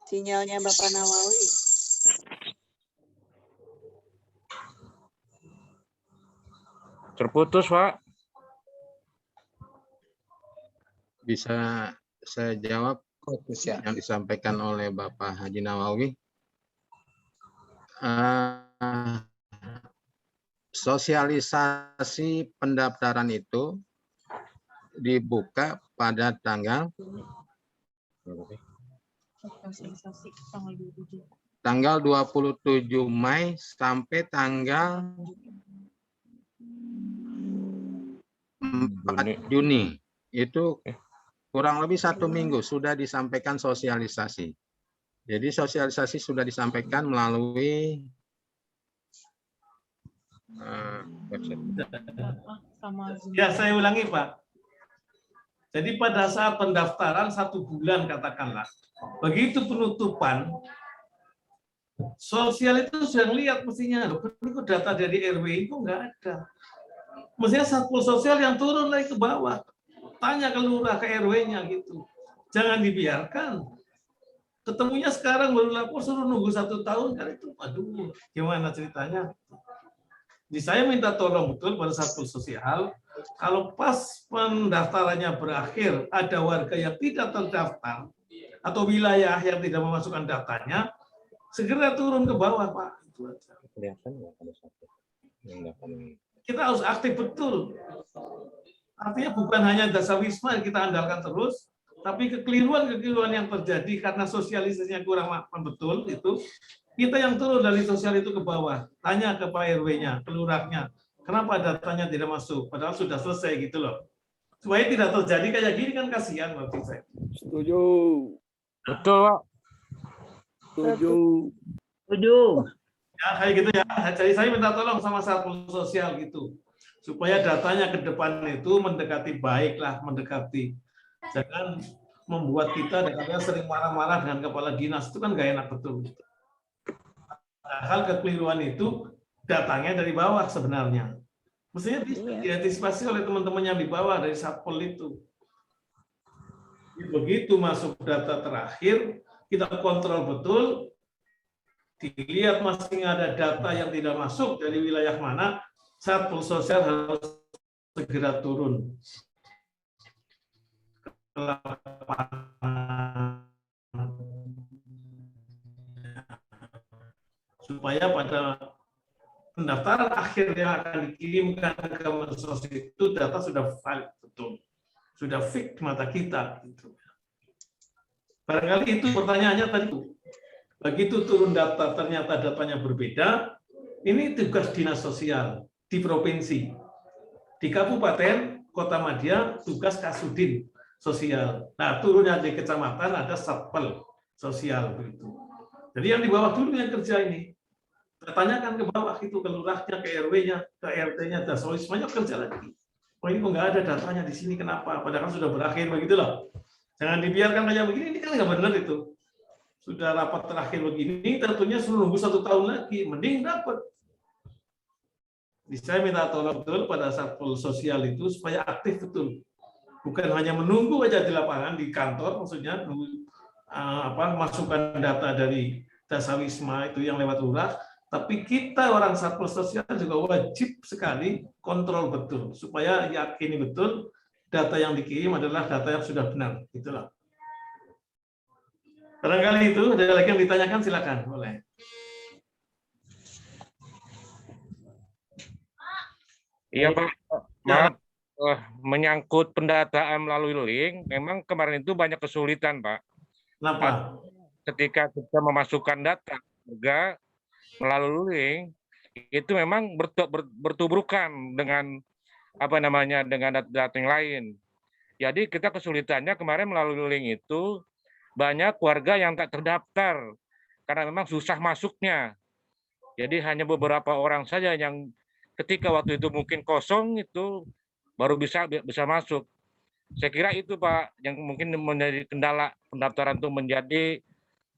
Sinyalnya Bapak Nawawi. Terputus, Pak. Bisa saya jawab yang disampaikan oleh Bapak Haji Nawawi? Sosialisasi pendaftaran itu dibuka pada tanggal Tanggal 27 Mei sampai tanggal 4 Juni. Itu kurang lebih 1 minggu sudah disampaikan sosialisasi. Jadi sosialisasi sudah disampaikan melalui Ya, saya ulangi, Pak. Jadi pada saat pendaftaran 1 bulan katakanlah, begitu penutupan, sosial itu sudah lihat mestinya, ini kok data dari RW itu nggak ada. Mestinya Satpol Sosial yang turun lagi ke bawah, tanya ke lurah, ke RW-nya gitu. Jangan dibiarkan. Ketemunya sekarang baru lapor, suruh nunggu 1 tahun kan itu, aduh, gimana ceritanya? Jadi saya minta tolong betul pada Satpol Sosial, kalau pas pendaftarannya berakhir, ada warga yang tidak terdaftar, atau wilayah yang tidak memasukkan datanya, segera turun ke bawah, Pak. Itu aja. Kita harus aktif betul. Artinya bukan hanya Dasawisma yang kita andalkan terus, tapi kekeliruan-kekeliruan yang terjadi karena sosialisasinya kurang betul itu, kita yang turun dari sosial itu ke bawah, tanya ke Pak RW-nya, ke lurahnya, kenapa datanya tidak masuk, padahal sudah selesai gitu loh. Supaya tidak terjadi kayak gini kan kasihan menurut saya. Setuju. Betul, Pak. Setuju. Setuju. Ya kayak gitu ya. Jadi saya minta tolong sama Satpol Sosial gitu, supaya datanya ke depan itu mendekati baiklah, mendekati. Jangan membuat kita kadang-kadang sering marah-marah dengan kepala dinas, itu kan gak enak betul. Hal kekeliruan itu datangnya dari bawah sebenarnya. Mestinya diantisipasi oleh teman-teman yang di bawah dari Satpol itu. Begitu masuk data terakhir, kita kontrol betul, dilihat masih ada data yang tidak masuk dari wilayah mana, Satpol Sosial harus segera turun. Supaya pada pendaftaran akhir yang akan dikirimkan ke Mensos itu data sudah valid betul, sudah fix mata kita. Gitu. Barangkali itu pertanyaannya tadi. Begitu turun data ternyata datanya berbeda, ini tugas dinas sosial di provinsi, di kabupaten, kota Madya tugas Kasudin sosial. Nah turunnya di kecamatan ada Satpol Sosial begitu. Jadi yang di bawah dulu yang kerja ini. Tanyakan ke bawah itu, ke lurahnya, ke RW-nya, ke RT-nya, Dasawismanya kerja lagi. Oh ini kok nggak ada datanya di sini, kenapa? Padahal sudah berakhir begitu loh. Jangan dibiarkan kayak begini, ini kan nggak benar itu. Sudah rapat terakhir begini, tentunya suruh nunggu 1 tahun lagi, mending dapat. Jadi saya minta tolong betul pada Satpol Sosial itu supaya aktif betul. Bukan hanya menunggu aja di lapangan, di kantor maksudnya, nunggu masukan data dari Dasawisma itu yang lewat lurah, tapi kita orang Satpol Sosial juga wajib sekali kontrol betul supaya yakini betul data yang dikirim adalah data yang sudah benar. Itulah. Barangkali itu ada lagi yang ditanyakan, silakan boleh. Iya Pak, maaf, menyangkut pendataan melalui link, memang kemarin itu banyak kesulitan Pak. Kenapa? Ketika kita memasukkan data juga melalui link, itu memang bertubrukan dengan dengan data yang lain. Jadi kita kesulitannya kemarin melalui link itu banyak warga yang tak terdaftar karena memang susah masuknya. Jadi hanya beberapa orang saja yang ketika waktu itu mungkin kosong itu baru bisa masuk. Saya kira itu Pak yang mungkin menjadi kendala pendaftaran itu menjadi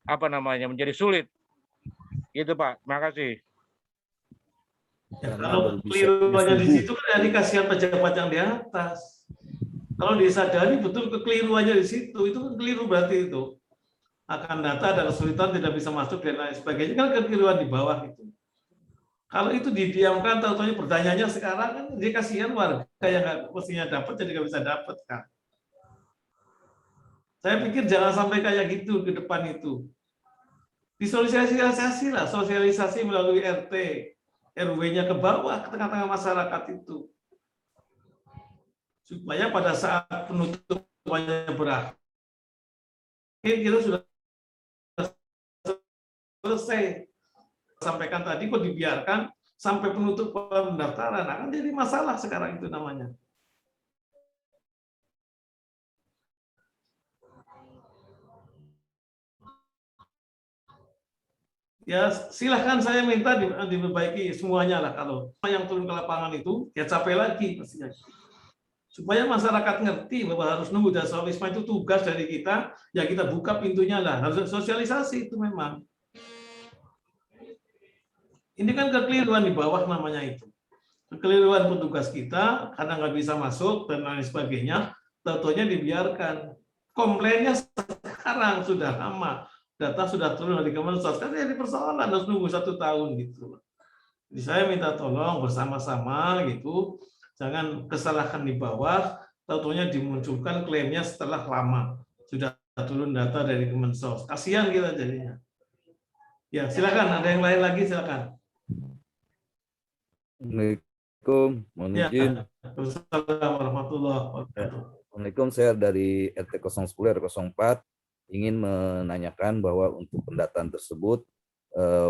menjadi sulit. Itu Pak. Terima kasih. Ya, kalau keliruannya di situ kan dikasihan pejabat yang di atas. Kalau disadari betul kekeliruannya di situ, itu kan keliru berarti itu. Akan data ada kesulitan tidak bisa masuk dan lain sebagainya, kan kekeliruan di bawah itu. Kalau itu didiamkan, tahu-tahu pertanyaannya sekarang kan dia kasihan warga yang nggak mestinya dapat jadi nggak bisa dapat kan. Saya pikir jangan sampai kayak gitu ke depan itu. Disosialisasi lah, sosialisasi melalui RT, RW-nya ke bawah, ke tengah-tengah masyarakat itu. Supaya pada saat penutupannya berakhir, kita sudah selesai. Sampaikan tadi kok dibiarkan sampai penutupan pendaftaran, akan jadi masalah sekarang itu namanya. Ya silahkan, saya minta diperbaiki semuanya lah. Kalau yang turun ke lapangan itu ya capek lagi pastinya. Supaya masyarakat ngerti bahwa harus nunggu Dasawisma itu tugas dari kita, ya kita buka pintunya lah, harus sosialisasi itu memang. Ini kan kekeliruan di bawah namanya itu. Kekeliruan petugas kita karena nggak bisa masuk dan lain sebagainya, tentunya dibiarkan. Komplainnya sekarang sudah lama. Data sudah turun dari Kemensos, kan jadi persoalan harus nunggu 1 tahun gitu. Jadi saya minta tolong bersama-sama gitu, jangan kesalahan di bawah, tentunya dimunculkan klaimnya setelah lama sudah turun data dari Kemensos. Kasihan kita jadinya. Ya silakan, ada yang lain lagi silakan. Assalamualaikum, mohon Ya, izin. Assalamualaikum warahmatullahi wabarakatuh. Assalamualaikum, saya dari RT 010 R04 ingin menanyakan bahwa untuk pendataan tersebut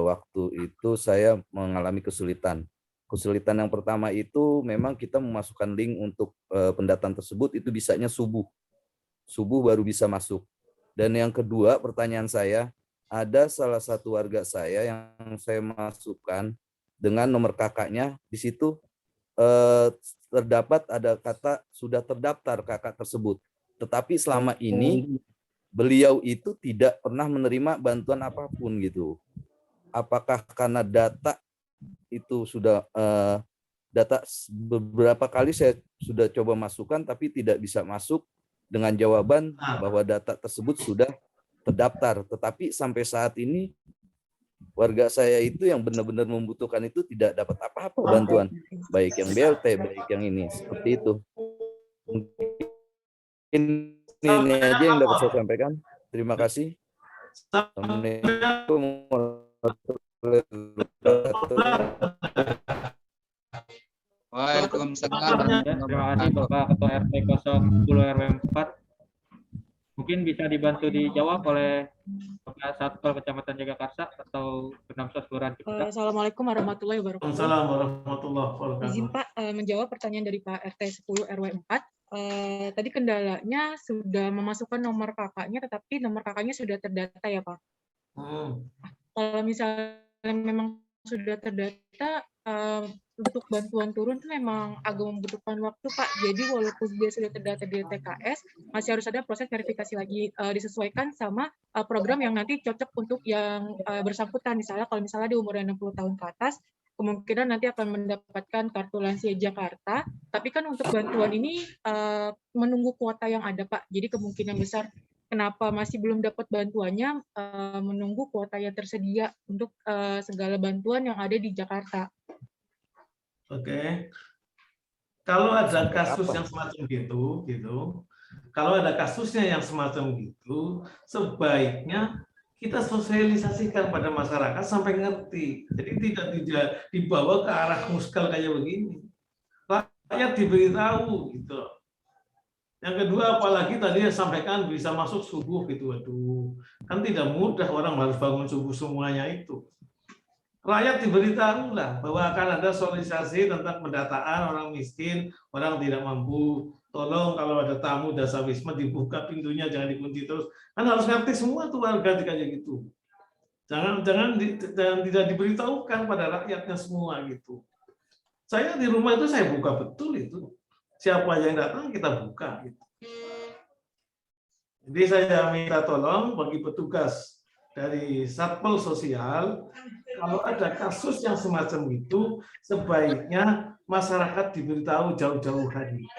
waktu itu saya mengalami kesulitan. Kesulitan yang pertama itu memang kita memasukkan link untuk pendataan tersebut itu bisanya subuh baru bisa masuk. Dan yang kedua pertanyaan saya, ada salah satu warga saya yang saya masukkan dengan nomor kakaknya, di situ terdapat ada kata sudah terdaftar kakak tersebut. Tetapi selama ini beliau itu tidak pernah menerima bantuan apapun gitu. Apakah karena data itu sudah data beberapa kali saya sudah coba masukkan tapi tidak bisa masuk dengan jawaban bahwa data tersebut sudah terdaftar. Tetapi sampai saat ini warga saya itu yang benar-benar membutuhkan itu tidak dapat apa-apa bantuan, baik yang BLT, baik yang ini, seperti itu. Ini aja yang dapat saya sampaikan. Terima kasih. Assalamualaikum warahmatullahi wabarakatuh. Waalaikumsalam. Terima kasih Bapak Ketua RT 010 RW 4. Mungkin bisa dibantu dijawab oleh Bapak Satpol Kecamatan Jagakarsa atau Penamsos Kelurahan Cipedak. Assalamualaikum warahmatullahi wabarakatuh. Waalaikumsalam warahmatullahi wabarakatuh. Izin Pak menjawab pertanyaan dari Pak RT 10 RW 4. Tadi kendalanya sudah memasukkan nomor kakaknya, tetapi nomor kakaknya sudah terdata ya Pak? Kalau misalnya memang sudah terdata, untuk bantuan turun itu memang agak membutuhkan waktu Pak. Jadi walaupun dia sudah terdata di TKS, masih harus ada proses verifikasi lagi, disesuaikan sama program yang nanti cocok untuk yang bersangkutan. Misalnya kalau misalnya di umur 60 tahun ke atas, kemungkinan nanti akan mendapatkan kartu lansia Jakarta. Tapi kan untuk bantuan ini menunggu kuota yang ada Pak. Jadi kemungkinan besar kenapa masih belum dapat bantuannya, menunggu kuota yang tersedia untuk segala bantuan yang ada di Jakarta. Oke. Kalau ada kasus yang semacam gitu, kalau ada kasusnya yang semacam gitu, sebaiknya kita sosialisasikan pada masyarakat sampai ngerti. Jadi tidak dibawa ke arah muskal kayak begini. Rakyat diberitahu gitu. Yang kedua, apalagi tadi yang sampaikan bisa masuk subuh gitu. Waduh, kan tidak mudah orang harus bangun subuh semuanya itu. Rakyat diberitahu lah bahwa akan ada sosialisasi tentang pendataan orang miskin, orang tidak mampu. Tolong kalau ada tamu Dasawisma dibuka pintunya, jangan dikunci terus. Kan harus ngerti semua tuh warga kayak gitu. Jangan tidak diberitahukan pada rakyatnya semua gitu. Saya di rumah itu saya buka betul itu. Siapa yang datang kita buka gitu. Jadi saya minta tolong bagi petugas dari Satpol Sosial, kalau ada kasus yang semacam itu, sebaiknya masyarakat diberitahu jauh-jauh hari.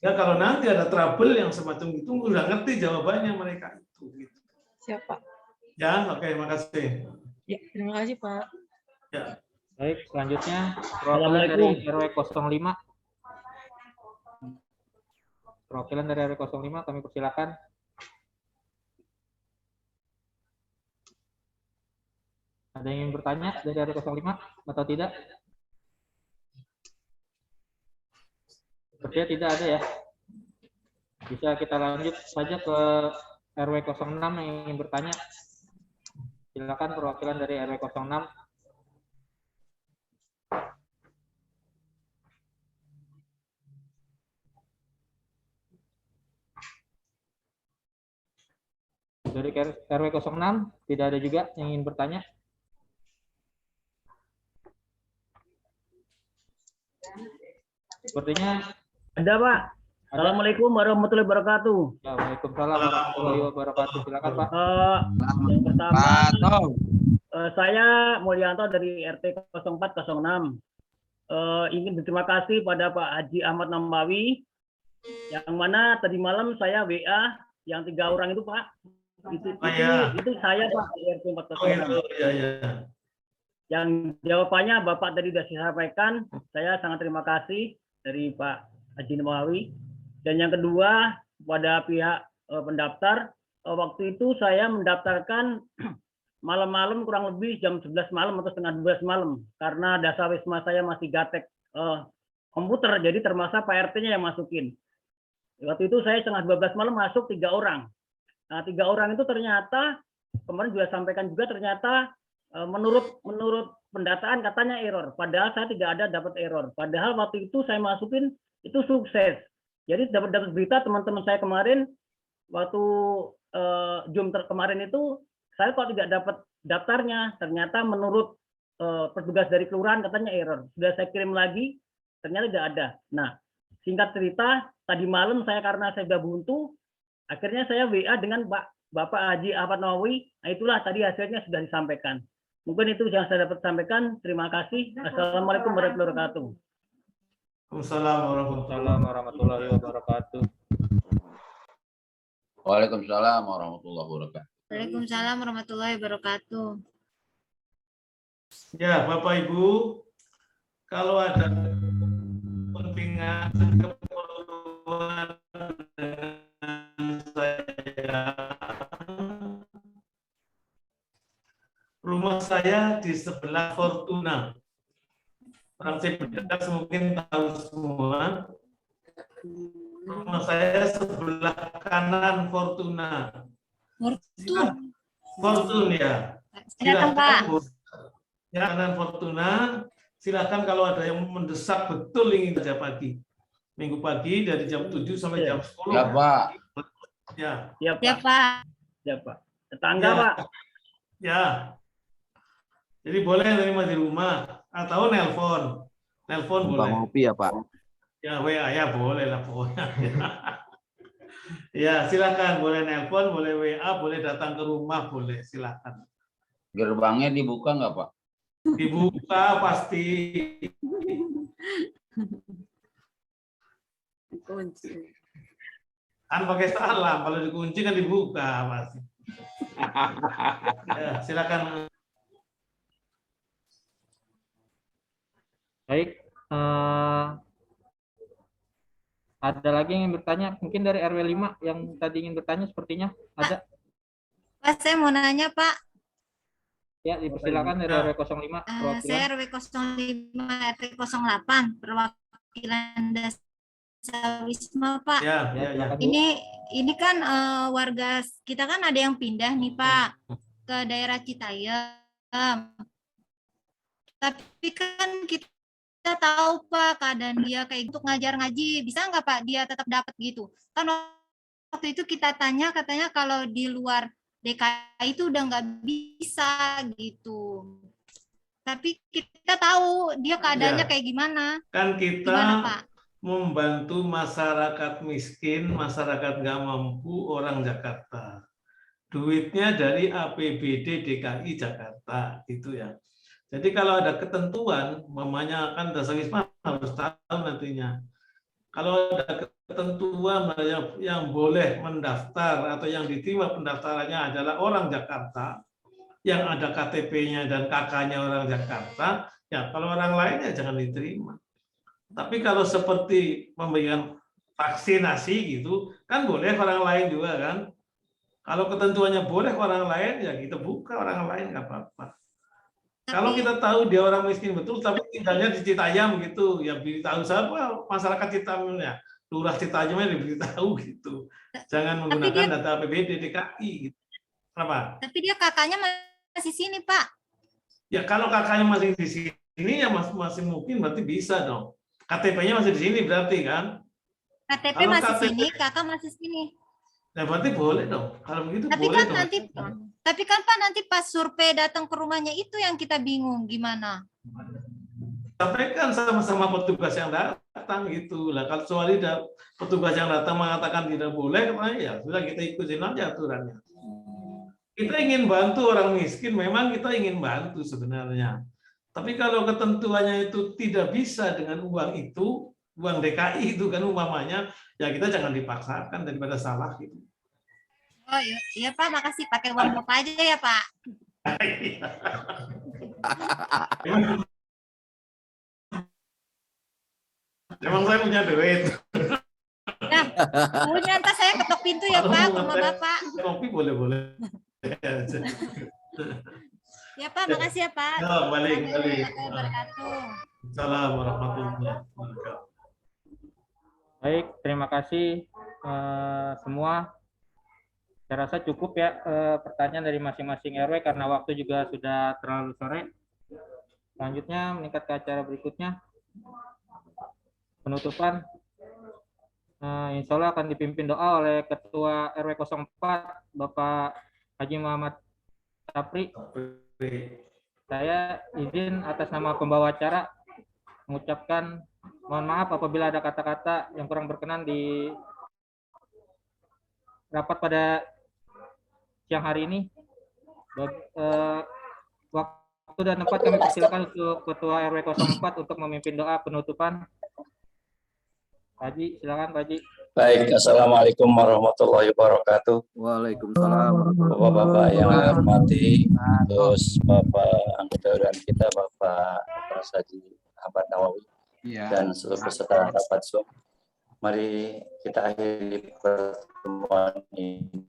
Ya kalau nanti ada trouble yang semacam itu, udah ngerti jawabannya mereka itu. Gitu. Siapa? Ya, oke, makasih. Ya, terima kasih Pak. Ya. Baik, selanjutnya perwakilan dari RW 05. Perwakilan dari RW 05 kami persilakan. Ada yang ingin bertanya dari RW 05 atau tidak? Sepertinya tidak ada ya. Bisa kita lanjut saja ke RW 06 yang ingin bertanya. Silakan perwakilan dari RW 06. Dari RW 06 tidak ada juga yang ingin bertanya. Sepertinya ada, Pak. Assalamualaikum warahmatullahi wabarakatuh. Ya, waalaikumsalam warahmatullahi wabarakatuh. Silakan, Pak. Yang pertama, saya Mulyanto dari RT 0406. Ingin berterima kasih pada Pak Haji Ahmad Nawawi, yang mana tadi malam saya WA yang 3 orang itu, Pak. Itu saya, Pak, di RT 0406. Yang jawabannya Bapak tadi sudah saya sampaikan, saya sangat terima kasih dari Pak Haji Nawawi. Dan yang kedua, pada pihak pendaftar, waktu itu saya mendaftarkan malam-malam kurang lebih jam 11 malam atau setengah 12 malam, karena dasawisma saya masih gatek komputer, jadi termasuk Pak RT-nya yang masukin. Waktu itu saya setengah 12 malam masuk 3 orang. Nah, 3 orang itu ternyata, kemarin juga sampaikan juga, ternyata menurut pendataan katanya error, padahal saya tidak ada dapat error. Padahal waktu itu saya masukin itu sukses. Jadi dapat berita teman-teman saya kemarin waktu kemarin itu saya kok tidak dapat daftarnya. Ternyata menurut petugas dari kelurahan katanya error. Sudah saya kirim lagi, ternyata tidak ada. Nah, singkat cerita, tadi malam saya karena saya sudah buntu, akhirnya saya WA dengan Bapak Haji Ahmad Nawawi. Nah, itulah tadi hasilnya sudah disampaikan. Mungkin itu yang saya dapat sampaikan. Terima kasih. Assalamualaikum warahmatullahi wabarakatuh. Waalaikumsalam warahmatullahi wabarakatuh. Waalaikumsalam warahmatullahi wabarakatuh. Waalaikumsalam warahmatullahi wabarakatuh. Ya, Bapak Ibu, kalau ada kepentingan keperluan dengan saya, rumah saya di sebelah Fortuna. Orang Cipedak mungkin tahu semua. Rumah saya sebelah kanan Fortuna. Fortuna ya. Silakan, ya, kanan Fortuna. Silakan kalau ada yang mendesak betul ingin kerja pagi. Minggu pagi dari jam 7 sampai jam 10. Ya, Pak. Ya. Ya, Pak. Ya, Pak. Tetangga, ya. Pak. Ya. Jadi boleh terima di rumah atau nelpon. Nelpon boleh. Ngopi ya, Pak. Ya, WA ya boleh lah pokoknya. Ya, silakan boleh nelpon, boleh WA, boleh datang ke rumah, boleh silakan. Gerbangnya dibuka nggak, Pak? Dibuka pasti. Kan pakai salam, kalau dikunci kan dibuka pasti. Ya, silakan. Baik, ada lagi yang ingin bertanya? Mungkin dari RW 5 yang tadi ingin bertanya sepertinya ada. Pak, saya mau nanya, Pak. Ya, dipersilakan dari RW 05. Saya RW 05 RT 08, perwakilan Dasawisma, Pak. Ya. Ini kan warga kita kan ada yang pindah nih, Pak, ke daerah Citayam. Tapi kan kita tahu, Pak, keadaan dia kayak untuk ngajar ngaji, bisa nggak, Pak, dia tetap dapat gitu? Kan waktu itu kita tanya, katanya kalau di luar DKI itu udah nggak bisa gitu. Tapi kita tahu dia keadaannya kayak gimana. Kan kita gimana, Pak? Membantu masyarakat miskin, masyarakat nggak mampu, orang Jakarta. Duitnya dari APBD DKI Jakarta, itu ya. Jadi kalau ada ketentuan, mamanya kan Dasawisma harus tahu nantinya. Kalau ada ketentuan yang boleh mendaftar atau yang diterima pendaftarannya adalah orang Jakarta, yang ada KTP-nya dan KK-nya orang Jakarta, ya kalau orang lain ya jangan diterima. Tapi kalau seperti memberikan vaksinasi gitu, kan boleh orang lain juga kan. Kalau ketentuannya boleh orang lain, ya kita buka orang lain nggak apa-apa. Kalau kita tahu dia orang miskin betul, tapi tinggalnya di Citayam gitu, ya beritahu siapa masyarakat Citayamnya, lurah Citayamnya diberitahu gitu. Jangan menggunakan data APBD DKI. Gitu. Kenapa? Tapi dia kakaknya masih sini, Pak. Ya kalau kakaknya masih di sini ya masih mungkin berarti bisa dong. KTP-nya masih di sini berarti kan? KTP Kalau masih KTP sini, kakak masih sini. ya berarti boleh dong. Kalau begitu Tapi boleh kan dong. tapi kan Pak nanti pas survei datang ke rumahnya itu yang kita bingung gimana. Sampaikan sama-sama petugas yang datang gitu lah. Kalau soalnya petugas yang datang mengatakan tidak boleh, ya sudah kita ikutin aja aturannya. Kita ingin bantu orang miskin, memang kita ingin bantu sebenarnya. Tapi kalau ketentuannya itu tidak bisa dengan uang itu, uang DKI itu kan umpamanya, ya kita jangan dipaksakan daripada salah gitu. Oh iya Pak, makasih. Pakai uang Bapak aja ya Pak. Emang saya punya duit. Nah, punya ntar saya ketok pintu ya Pak, ke rumah Bapak. Kopi boleh-boleh. Ya Pak, makasih ya Pak. Ya, balik. Assalamualaikum warahmatullahi wabarakatuh. Baik, terima kasih semua. Saya rasa cukup ya pertanyaan dari masing-masing RW karena waktu juga sudah terlalu sore. Selanjutnya meningkat ke acara berikutnya. Penutupan. Insya Allah akan dipimpin doa oleh Ketua RW 04 Bapak Haji Muhammad Sapri. Saya izin atas nama pembawa acara mengucapkan mohon maaf apabila ada kata-kata yang kurang berkenan di rapat pada siang hari ini. Waktu dan tempat kami persilakan untuk Ketua RW 04 untuk memimpin doa penutupan. Pak Haji, silakan Pak Haji. Baik, Assalamualaikum warahmatullahi wabarakatuh. Waalaikumsalam. Bapak-bapak yang saya hormati, terus Bapak anggota dewan kita, Bapak Haji Ahmad Nawawi, dan seluruh peserta rapat Zoom. Mari kita akhiri pertemuan ini.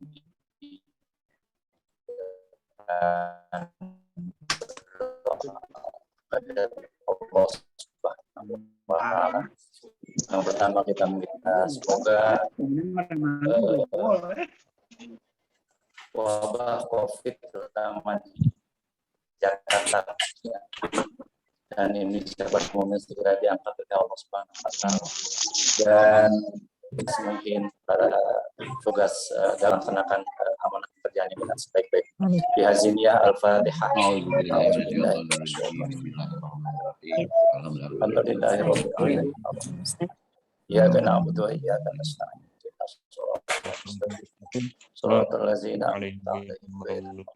Allah Subhanahu wa Ta'ala. Yang pertama kita minta semoga wabah COVID terutama di Jakarta dan ini dapat segera diangkat oleh Allah Subhanahu wa Ta'ala dan mungkin para tugas dalam melaksanakan amanah pekerjaan ini dengan sebaik-baik. Bihaziniyah Al-Fatihah. Alhamdulillahirrahmanirrahim. Iyyaka na'budu wa iyyaka nasta'in. Shiratal ladzina an'amta 'alaihim.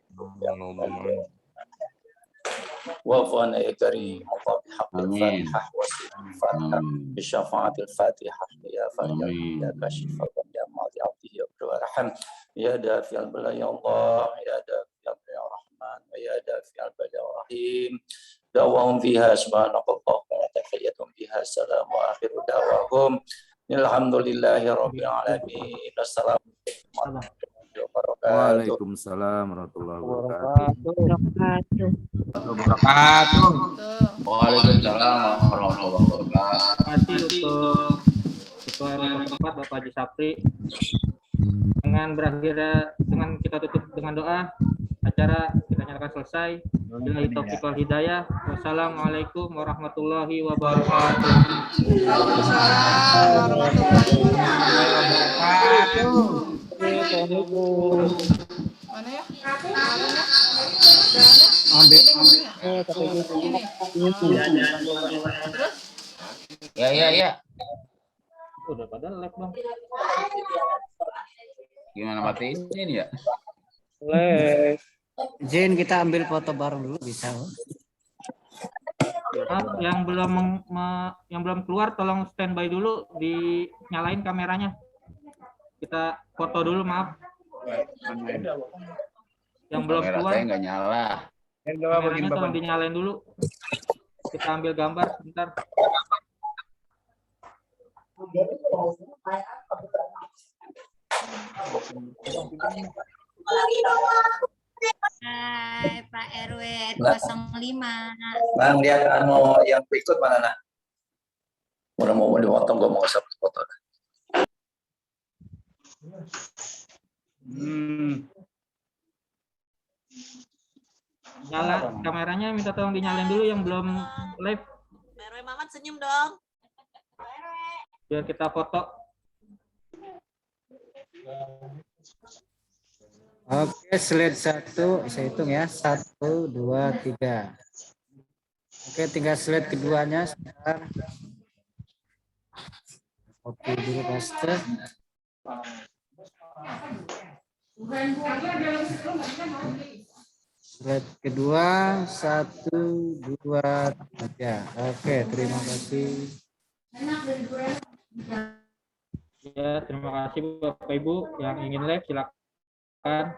وفقنا يا كريم بحق الفاتحة والفاتحة بشفاعة الفاتحة يا فرج يا كاشف يا ماضي عبده ورحم يا دافع البلاء يا الله يا دافع البلاء يا رحمن ويا دافع البلاء يا رحيم دعواهم فيها سبحانك اللهم وتحيتهم فيها السلام وآخر دعواهم الحمد لله رب العالمين السلام عليكم. Waalaikumsalam warahmatullahi wabarakatuh. Waalaikumsalam warahmatullahi wabarakatuh. Terima kasih untuk Ketua RW 04 Bapak Haji Sapri. Dengan kita tutup dengan doa, acara kita nyatakan selesai. Billahi taufiq wal hidayah. Wassalamualaikum warahmatullahi wabarakatuh. Waalaikumsalam warahmatullahi wabarakatuh. Mana ya? Ambil. Ya. Udah pada live bang. Gimana matiin ini ya? Boleh. Jin, kita ambil foto bareng dulu bisa. Yang belum keluar tolong standby dulu, dinyalain kameranya. Kita foto dulu, maaf. Yang belum keluar. Saya nggak nyala. Kameranya tolong dinyalain dulu. Kita ambil gambar sebentar. Hai Pak RW 05. Bang, lihat yang berikut mana nak? Udah mau dipotong, gue mau usap foto. Nyala kameranya, minta tolong dinyalain dulu yang belum live. RW Mamat senyum dong. Biar kita foto. Oke, slide 1, saya hitung ya. 1, 2, 3. Oke, tinggal slide keduanya sebentar. Copy dulu paste. Slide kedua, 1, 2, 3. Oke, terima kasih. Ya, terima kasih Bapak Ibu yang ingin live, silakan.